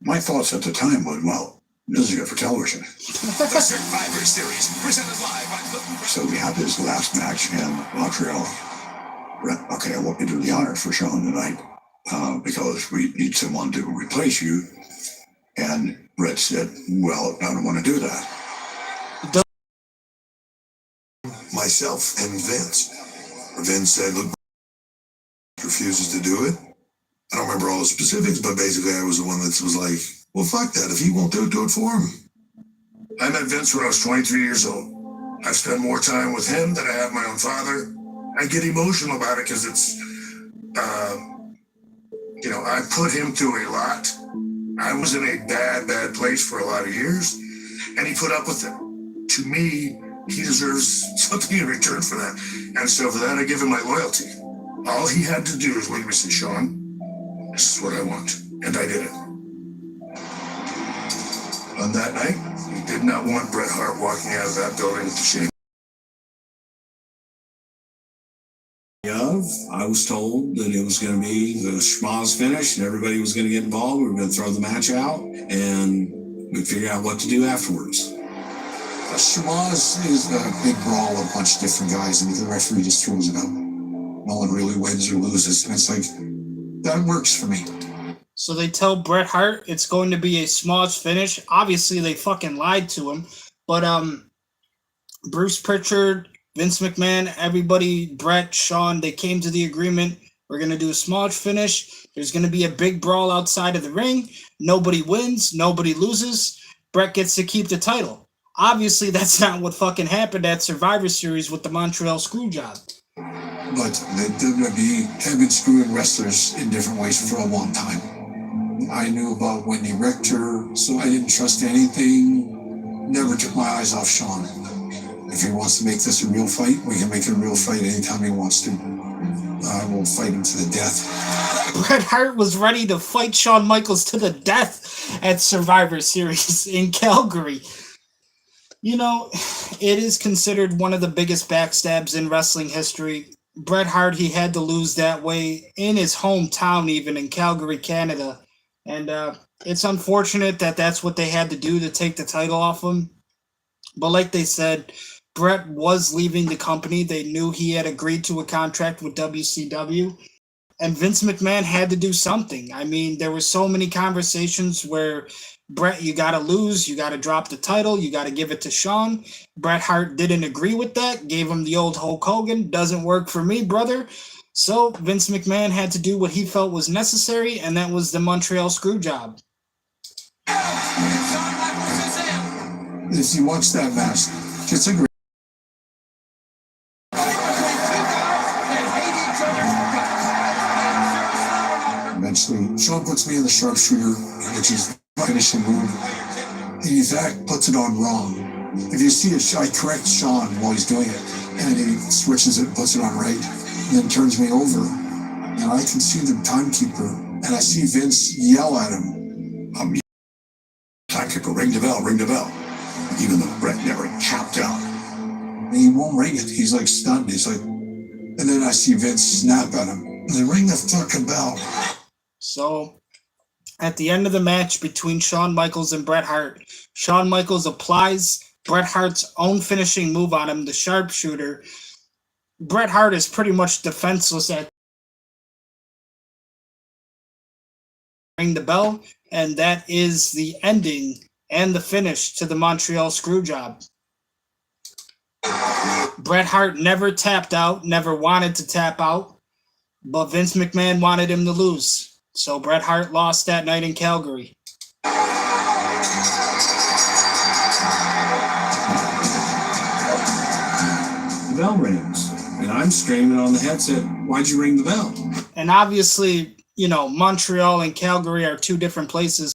My thoughts at the time were, well, this is good for television. The Survivor Series, presented live by Clinton. So we have this last match in Montreal. Okay, I want you to do the honors for Shawn tonight because we need someone to replace you. And Bret said, well, I don't want to do that. Myself and Vince. Vince said, look, refuses to do it. I don't remember all the specifics, but basically I was the one that was like, well, fuck that. If he won't do it for him. I met Vince when I was 23 years old. I've spent more time with him than I have my own father. I get emotional about it because it's, I put him through a lot. I was in a bad place for a lot of years, and he put up with it. To me, he deserves something in return for that. And so for that, I give him my loyalty. All he had to do is leave me and say, Shawn, this is what I want. And I did it. On that night, he did not want Bret Hart walking out of that building with the shame. Young, of, I was told that it was going to be the schmoz finish and everybody was going to get involved. We were going to throw the match out and we'd figure out what to do afterwards. A schmoz is a big brawl with a bunch of different guys and the referee just throws it out. No one really wins or loses. And it's like, that works for me. So they tell Bret Hart it's going to be a schmoz finish. Obviously, they fucking lied to him. But Bruce Pritchard, Vince McMahon, everybody, Bret, Shawn, they came to the agreement. We're going to do a schmoz finish. There's going to be a big brawl outside of the ring. Nobody wins. Nobody loses. Bret gets to keep the title. Obviously, that's not what fucking happened at Survivor Series with the Montreal Screwjob. But the WWE have been screwing wrestlers in different ways for a long time. I knew about Wendy Richter, so I didn't trust anything. Never took my eyes off Shawn. If he wants to make this a real fight, we can make it a real fight anytime he wants to. I will fight him to the death. Bret Hart was ready to fight Shawn Michaels to the death at Survivor Series in Calgary. You know, it is considered one of the biggest backstabs in wrestling history. Bret Hart, he had to lose that way in his hometown, even in Calgary, Canada. And it's unfortunate that that's what they had to do to take the title off him. But like they said, Bret was leaving the company. They knew he had agreed to a contract with WCW. And Vince McMahon had to do something. I mean, there were so many conversations where, Bret, you got to lose. You got to drop the title. You got to give it to Shawn. Bret Hart didn't agree with that. Gave him the old Hulk Hogan. Doesn't work for me, brother. So Vince McMahon had to do what he felt was necessary, and that was the Montreal Screwjob. If you watch that match, it's a great. Eventually, Shawn puts me in the sharpshooter, which is my finishing move. And in fact, puts it on wrong. If you see it, I correct Shawn while he's doing it, and he switches it, puts it on right, and then turns me over. And I can see the timekeeper, and I see Vince yell at him. Timekeeper, ring the bell, ring the bell. Even though Bret never tapped out. And he won't ring it. He's like stunned. He's like, and then I see Vince snap at him. And then ring the fucking bell. So, at the end of the match between Shawn Michaels and Bret Hart, Shawn Michaels applies Bret Hart's own finishing move on him, the sharpshooter. Bret Hart is pretty much defenseless at ring the bell, and that is the ending and the finish to the Montreal Screwjob. Bret Hart never tapped out, never wanted to tap out, but Vince McMahon wanted him to lose. So Bret Hart lost that night in Calgary. The bell rings, and I'm screaming on the headset, "Why'd you ring the bell?" And obviously, you know, Montreal and Calgary are two different places.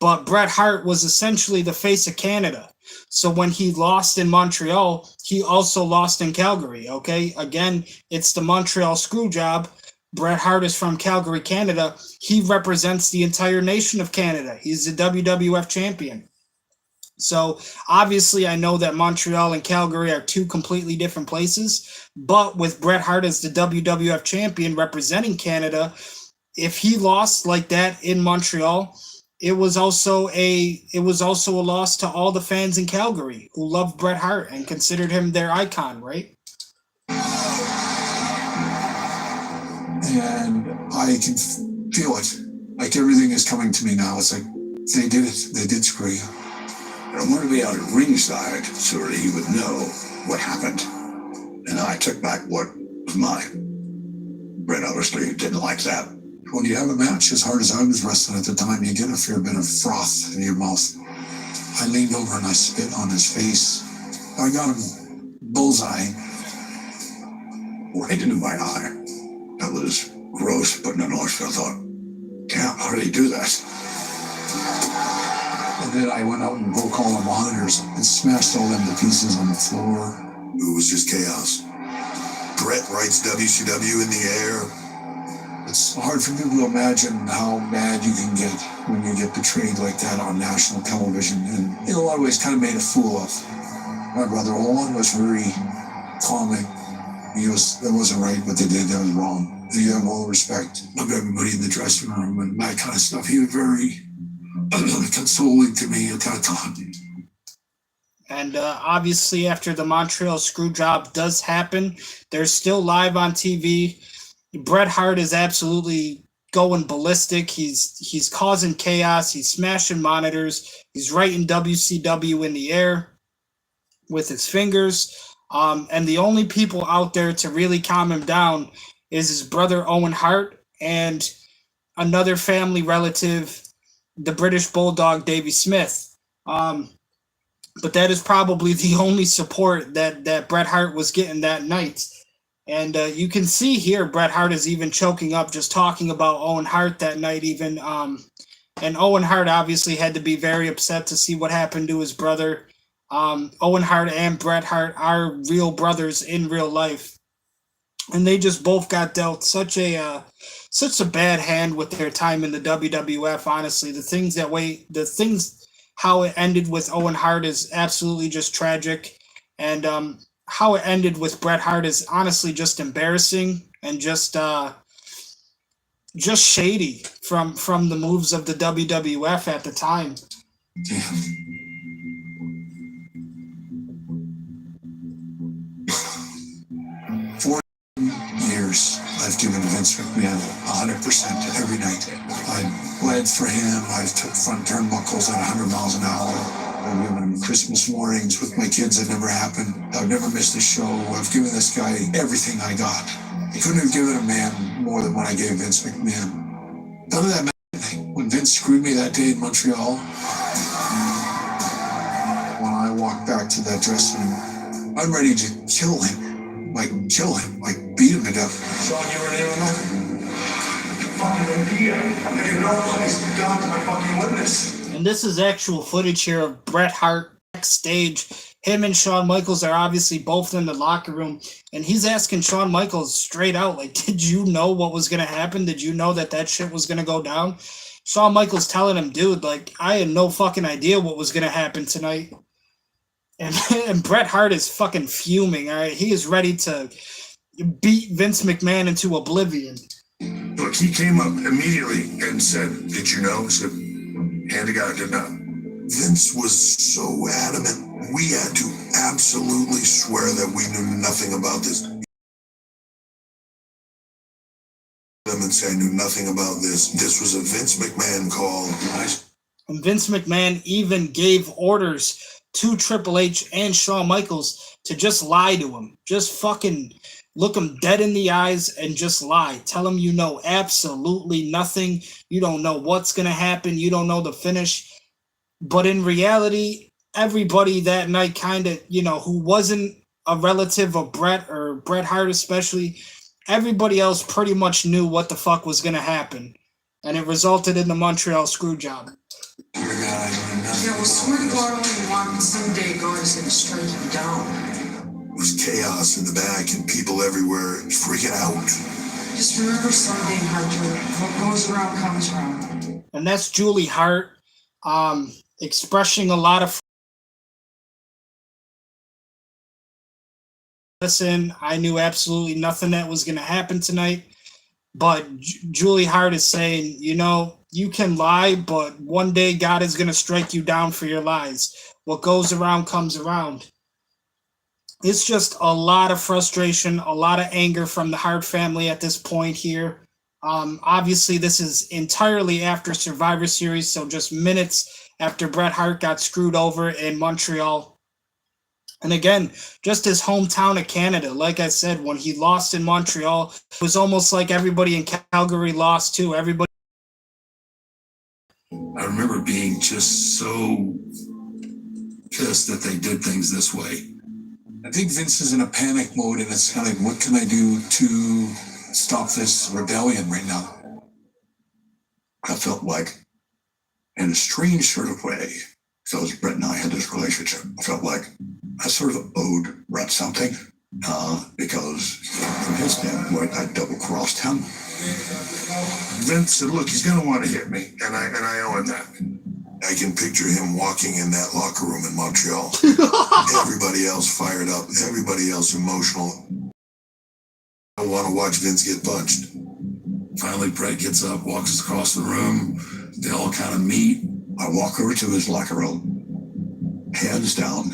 But Bret Hart was essentially the face of Canada. So when he lost in Montreal, he also lost in Calgary, okay? Again, it's the Montreal Screwjob. Bret Hart is from Calgary, Canada. He represents the entire nation of Canada. He's the WWF champion. So obviously I know that Montreal and Calgary are two completely different places, but with Bret Hart as the WWF champion representing Canada, if he lost like that in Montreal, it was also a loss to all the fans in Calgary who loved Bret Hart and considered him their icon, right? And I can feel it. Like everything is coming to me now. It's like they did it. They did screw you. I wanted to be out at ringside so that he would know what happened. And I took back what was mine. Bret obviously didn't like that. When you have a match as hard as I was wrestling at the time, you get a fair bit of froth in your mouth. I leaned over and I spit on his face. I got him bullseye. Right into my eye. That was gross, but nonetheless I thought, damn, how did he do that? And then I went out and broke all the monitors and smashed all them to pieces on the floor. It was just chaos. Bret writes WCW in the air. It's hard for people to imagine how mad you can get when you get betrayed like that on national television, and in a lot of ways kind of made a fool of. My brother Owen was very calming. He goes, that wasn't right what they did, that was wrong. You have all the respect of everybody in the dressing room and that kind of stuff. He was very consoling to me at that time. And obviously, after the Montreal screw job does happen, they're still live on TV. Bret Hart is absolutely going ballistic. He's causing chaos. He's smashing monitors. He's writing WCW in the air with his fingers. And the only people out there to really calm him down is his brother Owen Hart and another family relative, the British Bulldog Davey Smith. But that is probably the only support that Bret Hart was getting that night. And you can see here Bret Hart is even choking up just talking about Owen Hart that night even. And Owen Hart obviously had to be very upset to see what happened to his brother. Owen Hart and Bret Hart are real brothers in real life. And they just both got dealt such a bad hand with their time in the WWF, honestly. How it ended with Owen Hart is absolutely just tragic. And how it ended with Bret Hart is honestly just embarrassing and just shady from the moves of the WWF at the time. Years I've given Vince McMahon 100% every night. I've bled for him. I've took front turnbuckles at 100 miles an hour. I've given him Christmas mornings with my kids that never happened. I've never missed a show. I've given this guy everything I got. I couldn't have given a man more than what I gave Vince McMahon. None of that mattered. When Vince screwed me that day in Montreal, when I walked back to that dressing room, I'm ready to kill him. Like beat him to death. Sean, you were there on that? Fucking idea. I didn't know I got to my fucking witness. And this is actual footage here of Bret Hart backstage. Him and Shawn Michaels are obviously both in the locker room, and he's asking Shawn Michaels straight out, like, did you know what was going to happen? Did you know that shit was going to go down? Shawn Michaels telling him, dude, like, I had no fucking idea what was going to happen tonight. And Bret Hart is fucking fuming, all right? He is ready to beat Vince McMahon into oblivion. Look, he came up immediately and said, did you know? I said, hand to God, I did not. Vince was so adamant. We had to absolutely swear that we knew nothing about this. And say I knew nothing about this. This was a Vince McMahon call. And Vince McMahon even gave orders to Triple H and Shawn Michaels to just lie to him. Just fucking look him dead in the eyes and just lie. Tell him you know absolutely nothing. You don't know what's going to happen. You don't know the finish. But in reality, everybody that night kind of, who wasn't a relative of Bret or Bret Hart especially, everybody else pretty much knew what the fuck was going to happen. And it resulted in the Montreal screw job. Yeah, well, swear to God, all you want, and someday God is gonna strike you down. It was chaos in the back and people everywhere freaking out. Just remember someday, Hunter, what goes around comes around. And that's Julie Hart expressing a lot of listen, I knew absolutely nothing that was going to happen tonight. But Julie Hart is saying, you can lie, but one day God is going to strike you down for your lies. What goes around comes around. It's just a lot of frustration, a lot of anger from the Hart family at this point here. Obviously, this is entirely after Survivor Series, so just minutes after Bret Hart got screwed over in Montreal. And again, just his hometown of Canada. Like I said, when he lost in Montreal, it was almost like everybody in Calgary lost too. Everybody. I remember being just so pissed that they did things this way. I think Vince is in a panic mode, and it's kind of like, what can I do to stop this rebellion right now? I felt like, in a strange sort of way, because Bret and I had this relationship, I felt like I sort of owed Bret something, because from his standpoint, I double-crossed him. Vince said, look, he's going to want to hit me, and I owe him that. I can picture him walking in that locker room in Montreal. Everybody else fired up, everybody else emotional. don't want to watch Vince get punched. Finally, Brett gets up, walks across the room. They all kind of meet. I walk over to his locker room, hands down,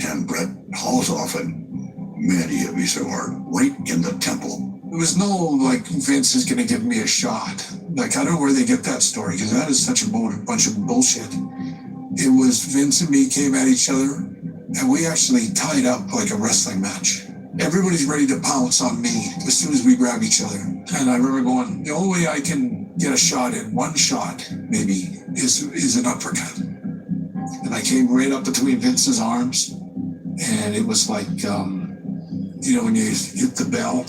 and Brett hauls off and man, he hit me so hard, right in the temple. There was no, like, Vince is going to give me a shot. Like, I don't know where they get that story, because that is such a bunch of bullshit. It was Vince and me came at each other, and we actually tied up like a wrestling match. Everybody's ready to pounce on me as soon as we grab each other. And I remember going, the only way I can get a shot in, one shot, maybe, is an uppercut. And I came right up between Vince's arms, and it was like, when you hit the bell.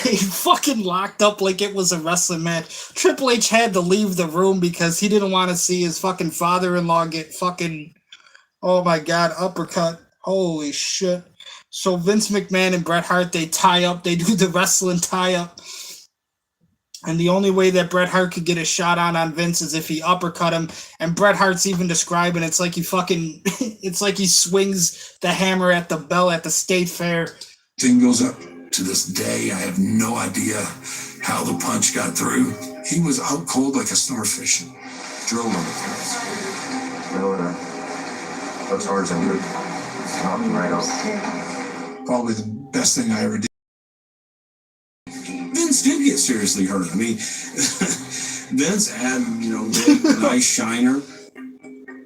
They fucking locked up like it was a wrestling match. Triple H had to leave the room because he didn't want to see his fucking father-in-law get fucking, oh my God, uppercut. Holy shit. So Vince McMahon and Bret Hart, they tie up. They do the wrestling tie-up. And the only way that Bret Hart could get a shot on Vince is if he uppercut him. And Bret Hart's even describing it's like it's like he swings the hammer at the bell at the state fair. Thing goes up. To this day, I have no idea how the punch got through. He was out cold like a starfish. Drill number. That's hard and good. Right off. Probably the best thing I ever did. Vince did get seriously hurt. I mean, Vince had, a nice shiner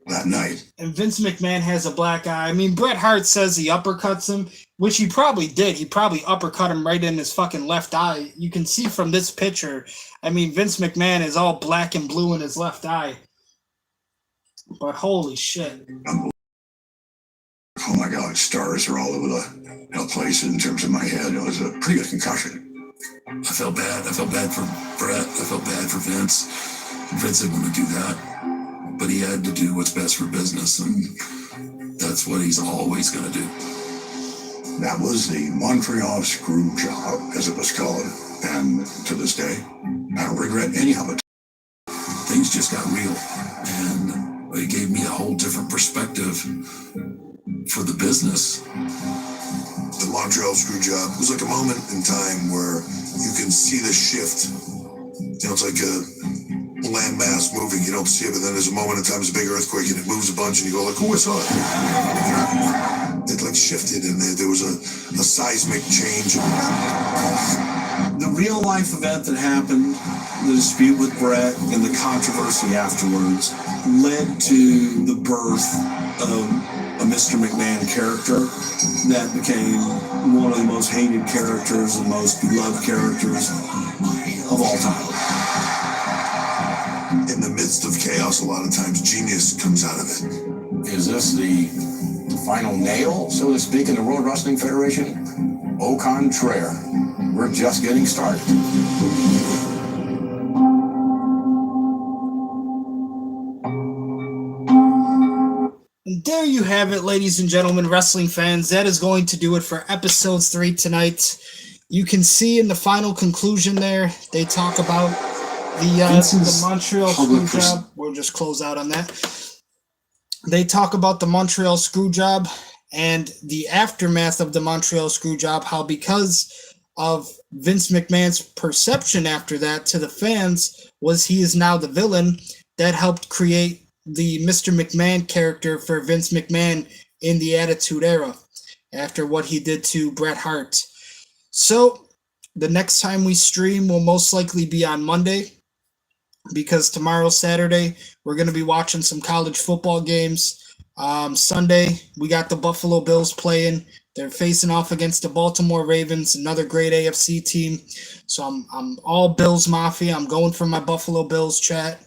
that night. And Vince McMahon has a black eye. I mean, Bret Hart says he uppercuts him, which he probably did. He probably uppercut him right in his fucking left eye. You can see from this picture. I mean, Vince McMahon is all black and blue in his left eye. But holy shit. Oh my God, stars are all over the place in terms of my head. It was a pretty good concussion. I felt bad. I felt bad for Brett. I felt bad for Vince. Vince didn't want to do that. But he had to do what's best for business, and that's what he's always going to do. That was the Montreal screw job, as it was called. And to this day, I don't regret any of it. Things just got real, and it gave me a whole different perspective for the business. The Montreal screw job was like a moment in time where you can see the shift. It's like a landmass moving. You don't see it, but then there's a moment in time, there's a big earthquake, and it moves a bunch, and you go like, oh, I saw it. It like shifted, and there was a seismic change. The real life event that happened, the dispute with Brett and the controversy afterwards, led to the birth of a Mr. McMahon character that became one of the most hated characters, the most beloved characters of all time. In the midst of chaos, a lot of times genius comes out of it. Is this the final nail, so to speak, in the World Wrestling Federation? Au contraire, we're just getting started. And there you have it, ladies and gentlemen, wrestling fans. That is going to do it for episode 3 tonight. You can see in the final conclusion there, they talk about the Montreal screw job. We'll just close out on that. They talk about the Montreal screw job and the aftermath of the Montreal screw job, how because of Vince McMahon's perception after that to the fans was he is now the villain, that helped create the Mr. McMahon character for Vince McMahon in the Attitude Era after what he did to Bret Hart. So the next time we stream will most likely be on Monday, because tomorrow's Saturday. We're going to be watching some college football games. Sunday, we got the Buffalo Bills playing. They're facing off against the Baltimore Ravens, another great AFC team. So I'm all Bills Mafia. I'm going for my Buffalo Bills chat.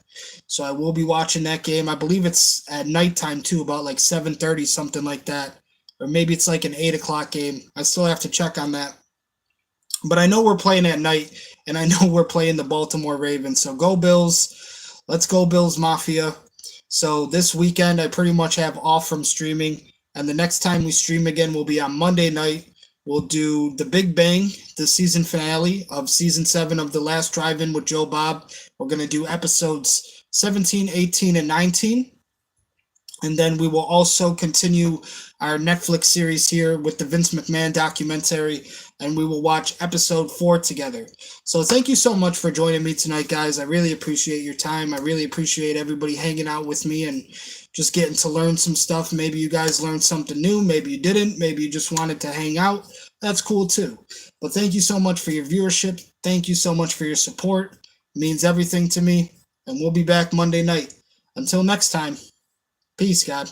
So I will be watching that game. I believe it's at nighttime too, about like 7:30, something like that. Or maybe it's like an 8 o'clock game. I still have to check on that. But I know we're playing at night, and I know we're playing the Baltimore Ravens. So go Bills. Let's go Bills Mafia. So this weekend, I pretty much have off from streaming. And the next time we stream again will be on Monday night. We'll do The Big Bang, the season finale of Season 7 of The Last Drive-In with Joe Bob. We're going to do episodes 17, 18, and 19. And then we will also continue our Netflix series here with the Vince McMahon documentary, and we will watch episode 4 together. So thank you so much for joining me tonight, guys. I really appreciate your time. I really appreciate everybody hanging out with me and just getting to learn some stuff. Maybe you guys learned something new. Maybe you didn't. Maybe you just wanted to hang out. That's cool too. But thank you so much for your viewership. Thank you so much for your support. It means everything to me. And we'll be back Monday night. Until next time. Peace, God.